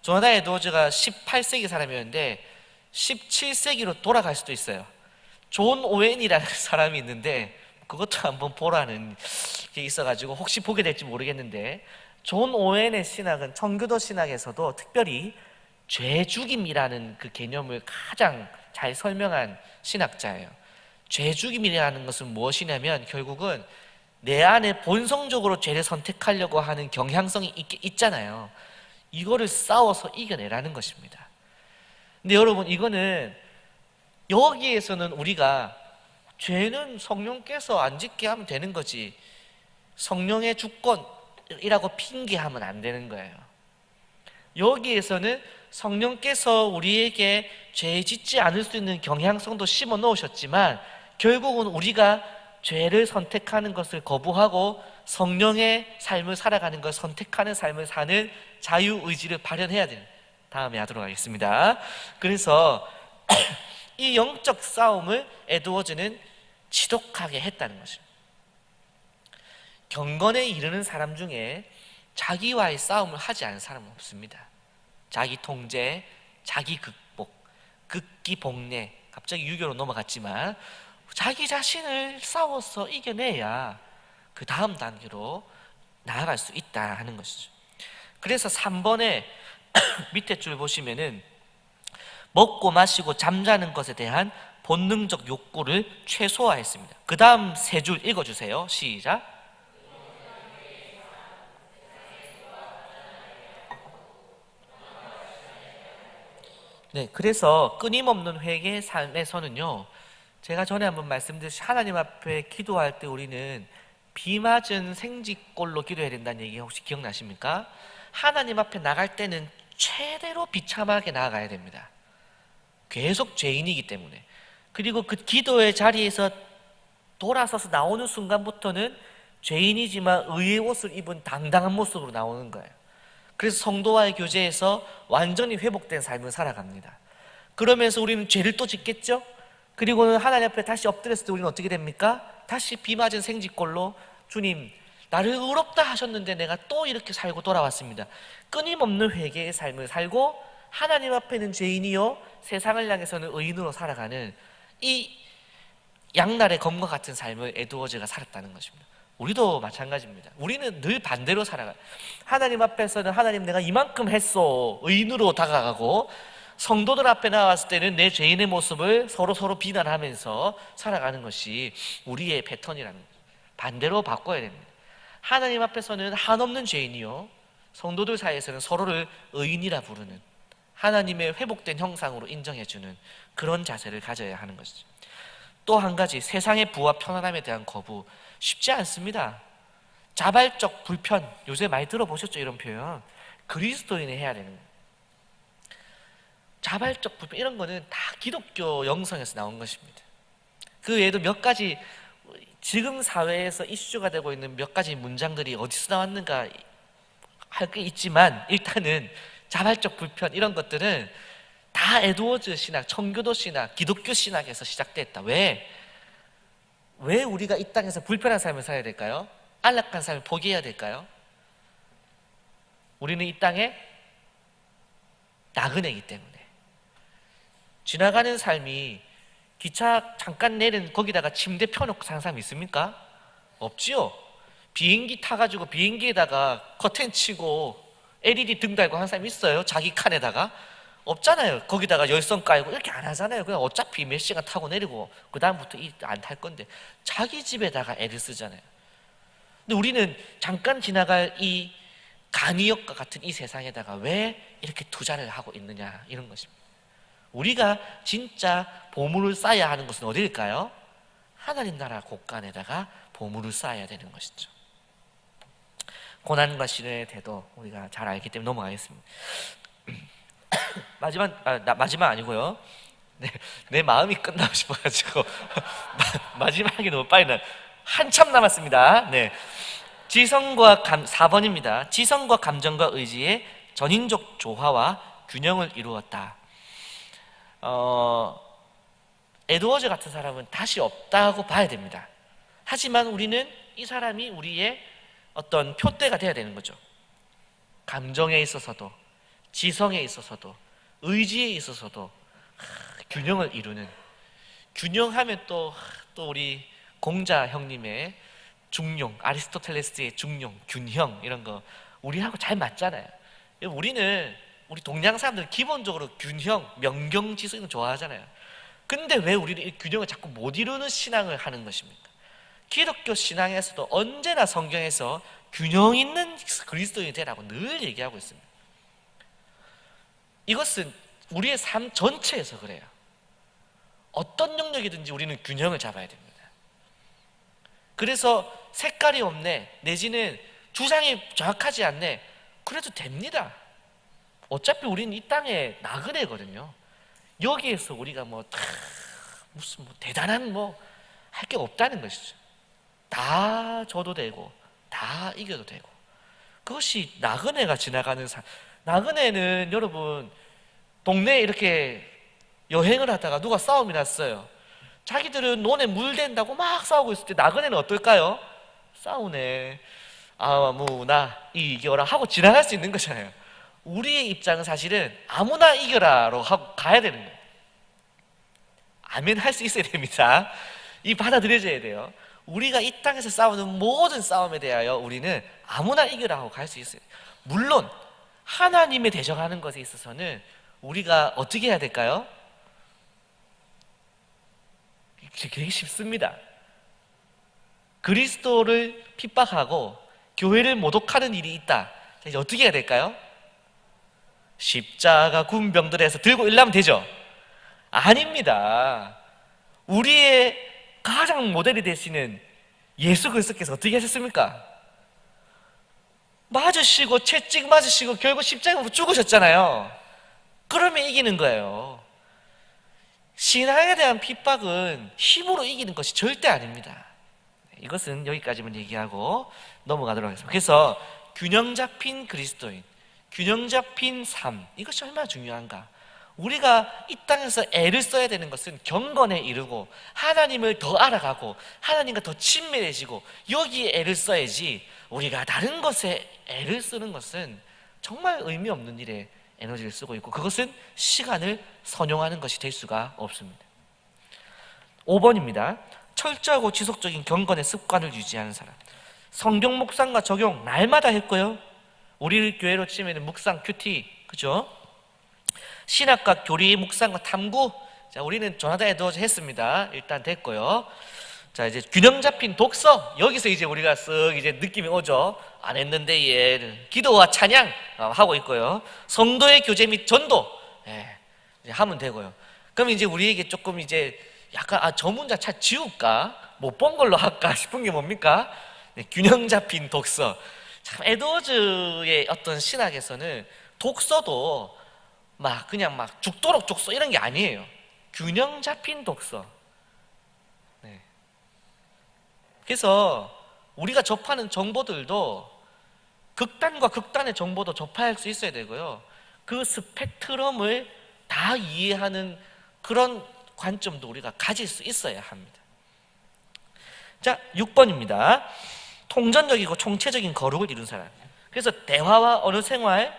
조나단 에드워즈가 18세기 사람이었는데 17세기로 돌아갈 수도 있어요. 존 오웬이라는 사람이 있는데 그것도 한번 보라는 게 있어가지고 혹시 보게 될지 모르겠는데, 존 오웬의 신학은 청교도 신학에서도 특별히 죄 죽임이라는 그 개념을 가장 잘 설명한 신학자예요. 죄 죽임이라는 것은 무엇이냐면 결국은 내 안에 본성적으로 죄를 선택하려고 하는 경향성이 있잖아요. 이거를 싸워서 이겨내라는 것입니다. 근데 여러분, 이거는 여기에서는 우리가 죄는 성령께서 안 짓게 하면 되는 거지, 성령의 주권이라고 핑계하면 안 되는 거예요. 여기에서는 성령께서 우리에게 죄 짓지 않을 수 있는 경향성도 심어 놓으셨지만 결국은 우리가 죄를 선택하는 것을 거부하고 성령의 삶을 살아가는 것을 선택하는 삶을 사는 자유의지를 발현해야 돼요. 다음에 하도록 하겠습니다. 그래서 이 영적 싸움을 에드워즈는 지독하게 했다는 것입니다. 경건에 이르는 사람 중에 자기와의 싸움을 하지 않은 사람은 없습니다. 자기 통제, 자기 극복, 극기 복례, 갑자기 유교로 넘어갔지만 자기 자신을 싸워서 이겨내야 그 다음 단계로 나아갈 수 있다 하는 것이죠. 그래서 3번에 밑에 줄 보시면은 먹고 마시고 잠자는 것에 대한 본능적 욕구를 최소화했습니다. 그 다음 세 줄 읽어주세요. 시작. 네, 그래서 끊임없는 회개의 삶에서는요, 제가 전에 한번 말씀드렸듯이 하나님 앞에 기도할 때 우리는 비 맞은 생쥐꼴로 기도해야 된다는 얘기 혹시 기억나십니까? 하나님 앞에 나갈 때는 최대로 비참하게 나아가야 됩니다. 계속 죄인이기 때문에. 그리고 그 기도의 자리에서 돌아서서 나오는 순간부터는 죄인이지만 의의 옷을 입은 당당한 모습으로 나오는 거예요. 그래서 성도와의 교제에서 완전히 회복된 삶을 살아갑니다. 그러면서 우리는 죄를 또 짓겠죠? 그리고는 하나님 앞에 다시 엎드렸을 때 우리는 어떻게 됩니까? 다시 비 맞은 생쥐꼴로 주님, 나를 의롭다 하셨는데 내가 또 이렇게 살고 돌아왔습니다. 끊임없는 회개의 삶을 살고 하나님 앞에는 죄인이요 세상을 향해서는 의인으로 살아가는 이 양날의 검과 같은 삶을 에드워즈가 살았다는 것입니다. 우리도 마찬가지입니다. 우리는 늘 반대로 살아가요. 하나님 앞에서는 하나님 내가 이만큼 했어 의인으로 다가가고, 성도들 앞에 나왔을 때는 내 죄인의 모습을 서로 비난하면서 살아가는 것이 우리의 패턴이라는 거죠. 반대로 바꿔야 됩니다. 하나님 앞에서는 한없는 죄인이요 성도들 사이에서는 서로를 의인이라 부르는, 하나님의 회복된 형상으로 인정해주는 그런 자세를 가져야 하는 것이죠. 또 한 가지, 세상의 부와 편안함에 대한 거부. 쉽지 않습니다. 자발적 불편, 요새 많이 들어보셨죠? 이런 표현. 그리스도인이 해야 되는 거예요. 자발적 불편, 이런 거는 다 기독교 영성에서 나온 것입니다. 그 외에도 몇 가지 지금 사회에서 이슈가 되고 있는 몇 가지 문장들이 어디서 나왔는가 할 게 있지만, 일단은 자발적 불편 이런 것들은 다 에드워즈 신학, 청교도 신학, 기독교 신학에서 시작됐다. 왜 우리가 이 땅에서 불편한 삶을 살아야 될까요? 안락한 삶을 포기해야 될까요? 우리는 이 땅에 나그네이기 때문에. 지나가는 삶이 기차 잠깐 내린 거기다가 침대 펴놓고 사는 사람 있습니까? 없지요. 비행기 타가지고 비행기에다가 커튼 치고 LED 등 달고 하는 사람 있어요? 자기 칸에다가? 없잖아요. 거기다가 열선 깔고 이렇게 안 하잖아요. 그냥 어차피 몇 시간 타고 내리고 그 다음부터 안 탈 건데 자기 집에다가 애를 쓰잖아요. 근데 우리는 잠깐 지나갈 이 간이역과 같은 이 세상에다가 왜 이렇게 투자를 하고 있느냐, 이런 것입니다. 우리가 진짜 보물을 쌓아야 하는 것은 어디일까요? 하나님 나라 곳간에다가 보물을 쌓아야 되는 것이죠. 고난과 시련의 태도 우리가 잘 알기 때문에 넘어가겠습니다. 마지막 아니고요. 네, 내 마음이 끝나고 싶어가지고 마지막이 너무 빨리 한참 남았습니다. 네, 4번입니다. 지성과 감정과 의지의 전인적 조화와 균형을 이루었다. 에드워즈 같은 사람은 다시 없다고 봐야 됩니다. 하지만 우리는 이 사람이 우리의 어떤 표대가 돼야 되는 거죠. 감정에 있어서도, 지성에 있어서도, 의지에 있어서도 균형을 이루는, 균형하면 또 우리 공자 형님의 중용, 아리스토텔레스의 중용, 균형 이런 거 우리하고 잘 맞잖아요. 우리 동양 사람들은 기본적으로 균형, 명경지수 이런 거 좋아하잖아요. 근데 왜 우리는 이 균형을 자꾸 못 이루는 신앙을 하는 것입니까? 기독교 신앙에서도 언제나 성경에서 균형 있는 그리스도인이 되라고 늘 얘기하고 있습니다. 이것은 우리의 삶 전체에서 그래요. 어떤 영역이든지 우리는 균형을 잡아야 됩니다. 그래서 색깔이 없네, 내지는 주장이 정확하지 않네, 그래도 됩니다. 어차피 우리는 이 땅에 나그네거든요. 여기에서 우리가 무슨 대단한 할 게 없다는 것이죠. 다 져도 되고 다 이겨도 되고, 그것이 나그네가 지나가는 삶. 나그네는 여러분, 동네에 이렇게 여행을 하다가 누가 싸움이 났어요. 자기들은 논에 물 댄다고 막 싸우고 있을 때 나그네는 어떨까요? 싸우네, 아무나 이겨라 하고 지나갈 수 있는 거잖아요. 우리의 입장은 사실은 아무나 이겨라로 하고 가야 되는 거예요. 아멘 할 수 있어야 됩니다. 이 받아들여져야 돼요. 우리가 이 땅에서 싸우는 모든 싸움에 대하여 우리는 아무나 이겨라 하고 갈 수 있어요. 물론 하나님의 대적하는 것에 있어서는 우리가 어떻게 해야 될까요? 되게 쉽습니다. 그리스도를 핍박하고 교회를 모독하는 일이 있다. 이제 어떻게 해야 될까요? 십자가 군병들에서 들고 일나면 되죠? 아닙니다. 우리의 가장 모델이 되시는 예수 그리스도께서 어떻게 하셨습니까? 맞으시고 채찍 맞으시고 결국 십자가로 죽으셨잖아요. 그러면 이기는 거예요. 신앙에 대한 핍박은 힘으로 이기는 것이 절대 아닙니다. 이것은 여기까지만 얘기하고 넘어가도록 하겠습니다. 그래서 균형 잡힌 그리스도인, 균형 잡힌 삶, 이것이 얼마나 중요한가. 우리가 이 땅에서 애를 써야 되는 것은 경건에 이르고 하나님을 더 알아가고 하나님과 더 친밀해지고 여기에 애를 써야지, 우리가 다른 것에 애를 쓰는 것은 정말 의미 없는 일에 에너지를 쓰고 있고, 그것은 시간을 선용하는 것이 될 수가 없습니다. 5번입니다. 철저하고 지속적인 경건의 습관을 유지하는 사람. 성경 묵상과 적용 날마다 했고요. 우리 교회로 치면 묵상 큐티, 그죠? 신학과 교리, 묵상과 탐구. 자, 우리는 조나단 에드워즈 했습니다. 일단 됐고요. 자, 이제 균형 잡힌 독서. 여기서 이제 우리가 쓱 이제 느낌이 오죠. 안 했는데 예. 기도와 찬양 하고 있고요. 성도의 교제 및 전도. 예. 이제 하면 되고요. 그럼 이제 우리에게 조금 이제 약간 저 문자 차 지울까? 못 본 걸로 할까 싶은 게 뭡니까? 네, 균형 잡힌 독서. 참 에드워즈의 어떤 신학에서는 독서도 막 그냥 막 죽도록 독서 이런 게 아니에요. 균형 잡힌 독서. 네. 그래서 우리가 접하는 정보들도 극단과 극단의 정보도 접할 수 있어야 되고요. 그 스펙트럼을 다 이해하는 그런 관점도 우리가 가질 수 있어야 합니다. 자, 6번입니다. 통전적이고 총체적인 거룩을 이룬 사람. 그래서 대화와 언어 생활,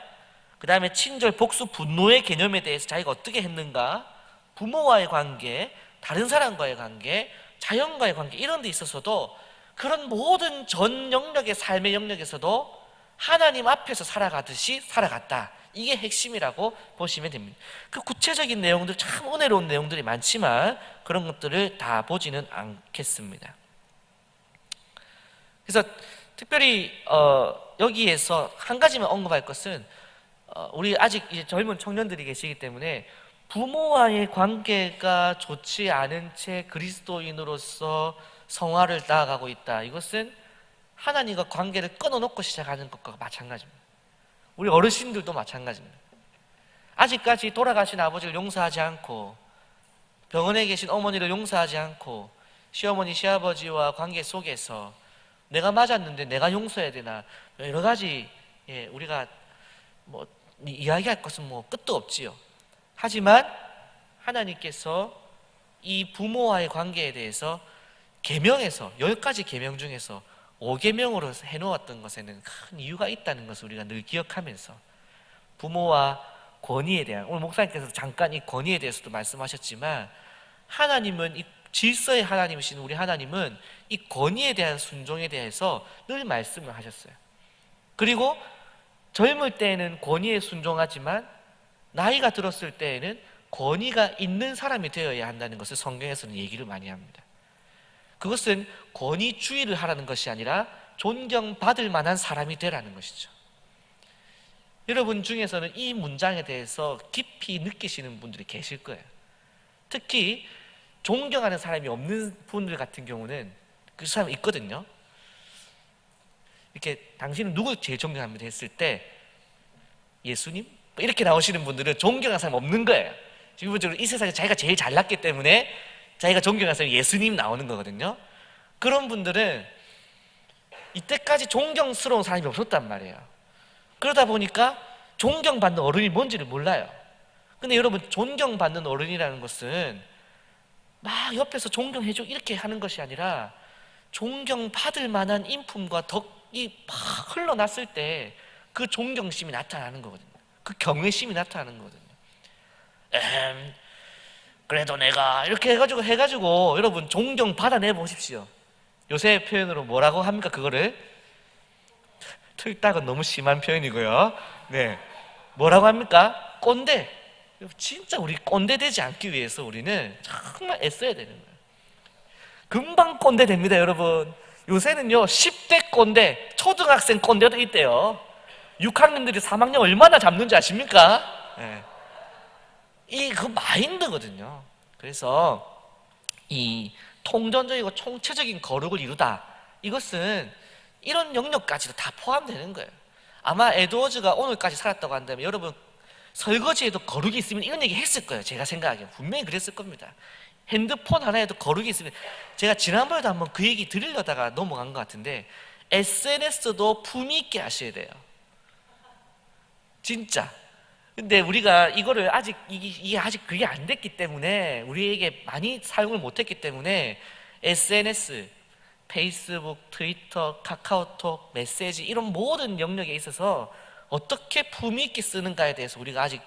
그 다음에 친절, 복수, 분노의 개념에 대해서 자기가 어떻게 했는가, 부모와의 관계, 다른 사람과의 관계, 자연과의 관계, 이런 데 있어서도 그런 모든 전 영역의 삶의 영역에서도 하나님 앞에서 살아가듯이 살아갔다. 이게 핵심이라고 보시면 됩니다. 그 구체적인 내용들, 참 은혜로운 내용들이 많지만 그런 것들을 다 보지는 않겠습니다. 그래서 특별히 여기에서 한 가지만 언급할 것은, 우리 아직 이제 젊은 청년들이 계시기 때문에 부모와의 관계가 좋지 않은 채 그리스도인으로서 성화를 나아가고 있다. 이것은 하나님과 관계를 끊어놓고 시작하는 것과 마찬가지입니다. 우리 어르신들도 마찬가지입니다. 아직까지 돌아가신 아버지를 용서하지 않고 병원에 계신 어머니를 용서하지 않고 시어머니, 시아버지와 관계 속에서 내가 맞았는데 내가 용서해야 되나, 여러 가지 우리가 뭐 이야기할 것은 뭐 끝도 없지요. 하지만 하나님께서 이 부모와의 관계에 대해서 계명에서 10가지 계명 중에서 5계명으로 해놓았던 것에는 큰 이유가 있다는 것을 우리가 늘 기억하면서, 부모와 권위에 대한, 오늘 목사님께서 잠깐 이 권위에 대해서도 말씀하셨지만, 하나님은 이 질서의 하나님이신 우리 하나님은 이 권위에 대한 순종에 대해서 늘 말씀을 하셨어요. 그리고 젊을 때에는 권위에 순종하지만 나이가 들었을 때에는 권위가 있는 사람이 되어야 한다는 것을 성경에서는 얘기를 많이 합니다. 그것은 권위주의를 하라는 것이 아니라 존경받을 만한 사람이 되라는 것이죠. 여러분 중에서는 이 문장에 대해서 깊이 느끼시는 분들이 계실 거예요. 특히 존경하는 사람이 없는 분들 같은 경우는 그 사람이 있거든요. 이렇게 당신은 누굴 제일 존경합니다 했을 때 예수님? 이렇게 나오시는 분들은 존경하는 사람이 없는 거예요. 기본적으로 이 세상에 자기가 제일 잘났기 때문에 자기가 존경하는 사람이 예수님 나오는 거거든요. 그런 분들은 이때까지 존경스러운 사람이 없었단 말이에요. 그러다 보니까 존경받는 어른이 뭔지를 몰라요. 근데 여러분, 존경받는 어른이라는 것은 막 옆에서 존경해줘 이렇게 하는 것이 아니라 존경받을 만한 인품과 덕이 막 흘러났을 때 그 존경심이 나타나는 거거든요. 그 경외심이 나타나는 거거든요. 그래도 내가 이렇게 해가지고 여러분 존경 받아내 보십시오. 요새 표현으로 뭐라고 합니까? 그거를 틀딱은 너무 심한 표현이고요. 네, 뭐라고 합니까? 꼰대. 진짜 우리 꼰대 되지 않기 위해서 우리는 정말 애써야 되는 거예요. 금방 꼰대 됩니다, 여러분. 요새는요 10대 꼰대, 초등학생 꼰대도 있대요. 6학년들이 3학년 얼마나 잡는지 아십니까? 네. 그 마인드거든요. 그래서 이 통전적이고 총체적인 거룩을 이루다, 이것은 이런 영역까지도 다 포함되는 거예요. 아마 에드워즈가 오늘까지 살았다고 한다면 여러분 설거지에도 거룩이 있으면 이런 얘기 했을 거예요. 제가 생각하기엔 분명히 그랬을 겁니다. 핸드폰 하나에도 거룩이 있으면, 제가 지난번에도 한번 그 얘기 드리려다가 넘어간 것 같은데, SNS도 품위 있게 하셔야 돼요. 진짜. 근데 우리가 이거를 아직 이게 아직 그게 안 됐기 때문에 우리에게 많이 사용을 못했기 때문에 SNS, 페이스북, 트위터, 카카오톡, 메시지 이런 모든 영역에 있어서 어떻게 품위 있게 쓰는가에 대해서 우리가 아직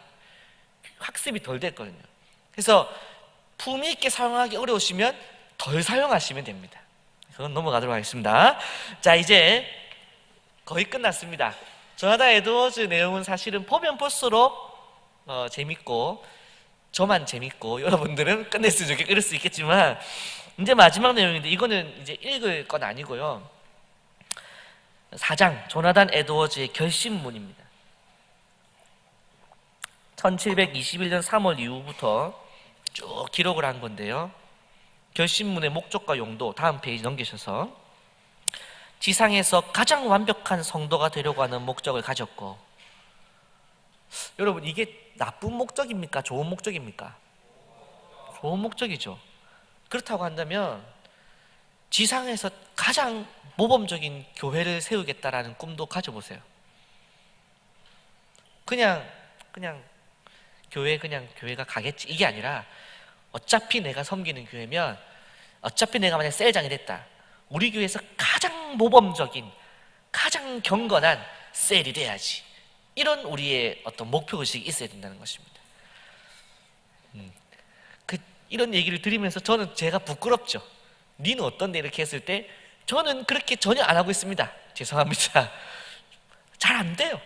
학습이 덜 됐거든요. 그래서 품위 있게 사용하기 어려우시면 덜 사용하시면 됩니다. 그건 넘어가도록 하겠습니다. 자, 이제 거의 끝났습니다. 조나단 에드워즈 내용은 사실은 보면 볼수록 재밌고 저만 재밌고 여러분들은 끝냈으면 좋겠고 이럴 수 있겠지만 이제 마지막 내용인데 이거는 이제 읽을 건 아니고요. 4장 조나단 에드워즈의 결심문입니다. 1721년 3월 이후부터 쭉 기록을 한 건데요. 결심문의 목적과 용도 다음 페이지 넘기셔서 지상에서 가장 완벽한 성도가 되려고 하는 목적을 가졌고, 여러분 이게 나쁜 목적입니까? 좋은 목적입니까? 좋은 목적이죠. 그렇다고 한다면 지상에서 가장 모범적인 교회를 세우겠다라는 꿈도 가져보세요. 그냥 교회가 가겠지 이게 아니라 어차피 내가 섬기는 교회면 어차피 내가 만약 셀장이 됐다, 우리 교회에서 가장 모범적인 가장 경건한 셀이 돼야지, 이런 우리의 어떤 목표의식이 있어야 된다는 것입니다. 이런 얘기를 드리면서 저는 제가 부끄럽죠. 니는 어떤데 이렇게 했을 때 저는 그렇게 전혀 안 하고 있습니다. 죄송합니다. 잘 안 돼요.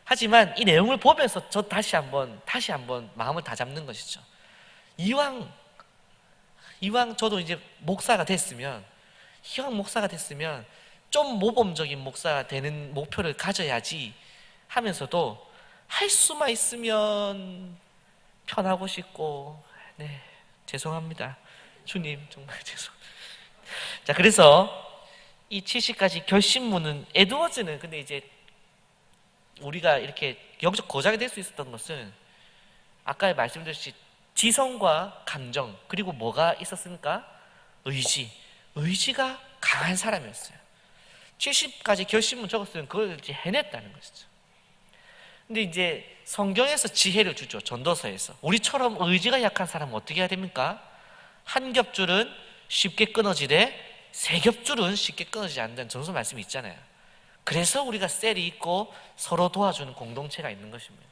하지만 이 내용을 보면서 저 다시 한번 마음을 다잡는 것이죠. 이왕 저도 이제 목사가 됐으면 좀 모범적인 목사가 되는 목표를 가져야지 하면서도 할 수만 있으면 편하고 싶고, 네, 죄송합니다. 주님 정말 죄송합니다. 자, 그래서 이 70가지 결심문은 에드워즈는 근데 이제 우리가 이렇게 영적 거장이 될 수 있었던 것은 아까 말씀드렸듯이 지성과 감정, 그리고 뭐가 있었습니까? 의지가 강한 사람이었어요. 70가지 결심문 적었으면 그걸 이제 해냈다는 것이죠. 근데 이제 성경에서 지혜를 주죠. 전도서에서. 우리처럼 의지가 약한 사람은 어떻게 해야 됩니까? 한 겹줄은 쉽게 끊어지되 세 겹줄은 쉽게 끊어지지 않는다는 전서 말씀이 있잖아요. 그래서 우리가 셀이 있고 서로 도와주는 공동체가 있는 것입니다.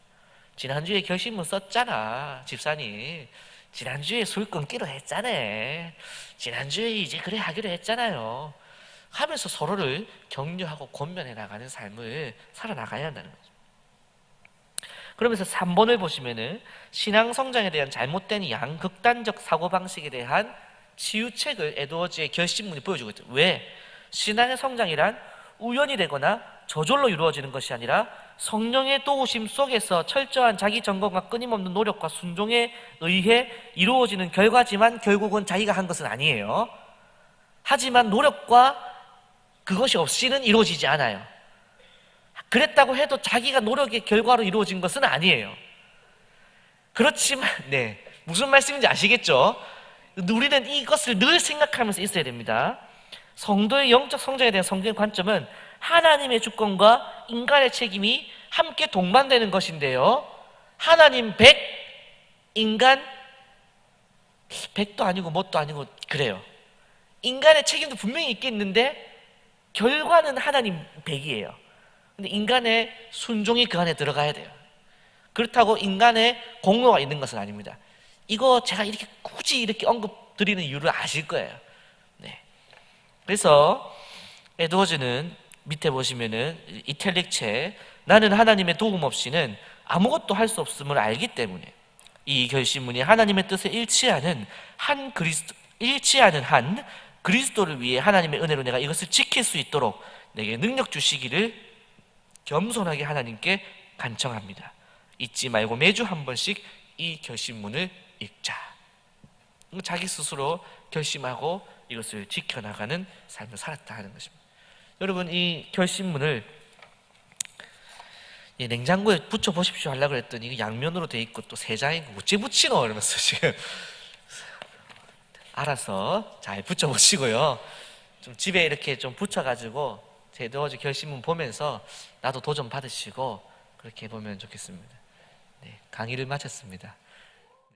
지난주에 결심문 썼잖아, 집사님. 지난주에 술 끊기로 했잖아. 지난주에 이제 그래 하기로 했잖아요. 하면서 서로를 격려하고 권면해 나가는 삶을 살아나가야 한다는 거죠. 그러면서 3번을 보시면은 신앙 성장에 대한 잘못된 양극단적 사고방식에 대한 치유책을 에드워즈의 결심문이 보여주고 있죠. 왜? 신앙의 성장이란 우연이 되거나 저절로 이루어지는 것이 아니라 성령의 도우심 속에서 철저한 자기 점검과 끊임없는 노력과 순종에 의해 이루어지는 결과지만 결국은 자기가 한 것은 아니에요. 하지만 노력과 그것이 없이는 이루어지지 않아요. 그랬다고 해도 자기가 노력의 결과로 이루어진 것은 아니에요. 그렇지만 네, 무슨 말씀인지 아시겠죠? 우리는 이것을 늘 생각하면서 있어야 됩니다. 성도의 영적 성장에 대한 성경의 관점은 하나님의 주권과 인간의 책임이 함께 동반되는 것인데요, 하나님 100, 인간 100도 아니고 뭣도 아니고 그래요. 인간의 책임도 분명히 있겠는데 결과는 하나님 100이에요. 근데 인간의 순종이 그 안에 들어가야 돼요. 그렇다고 인간의 공로가 있는 것은 아닙니다. 이거 제가 이렇게 굳이 이렇게 언급드리는 이유를 아실 거예요. 네. 그래서 에드워즈는 밑에 보시면은 이탈릭체, 나는 하나님의 도움 없이는 아무것도 할 수 없음을 알기 때문에 이 결심문이 하나님의 뜻에 일치하는 한 그리스도를 위해 하나님의 은혜로 내가 이것을 지킬 수 있도록 내게 능력 주시기를 겸손하게 하나님께 간청합니다. 잊지 말고 매주 한 번씩 이 결심문을 읽자. 자기 스스로 결심하고 이것을 지켜나가는 삶을 살았다 하는 것입니다. 여러분, 이 결심문을 냉장고에 붙여 보십시오 하려고 했더니 이거 양면으로 돼 있고 또 세 장이고 어째 붙이노 이러면서 지금 알아서 잘 붙여 보시고요. 좀 집에 이렇게 좀 붙여가지고 제 에드워즈 결심문 보면서 나도 도전 받으시고 그렇게 보면 좋겠습니다. 네, 강의를 마쳤습니다.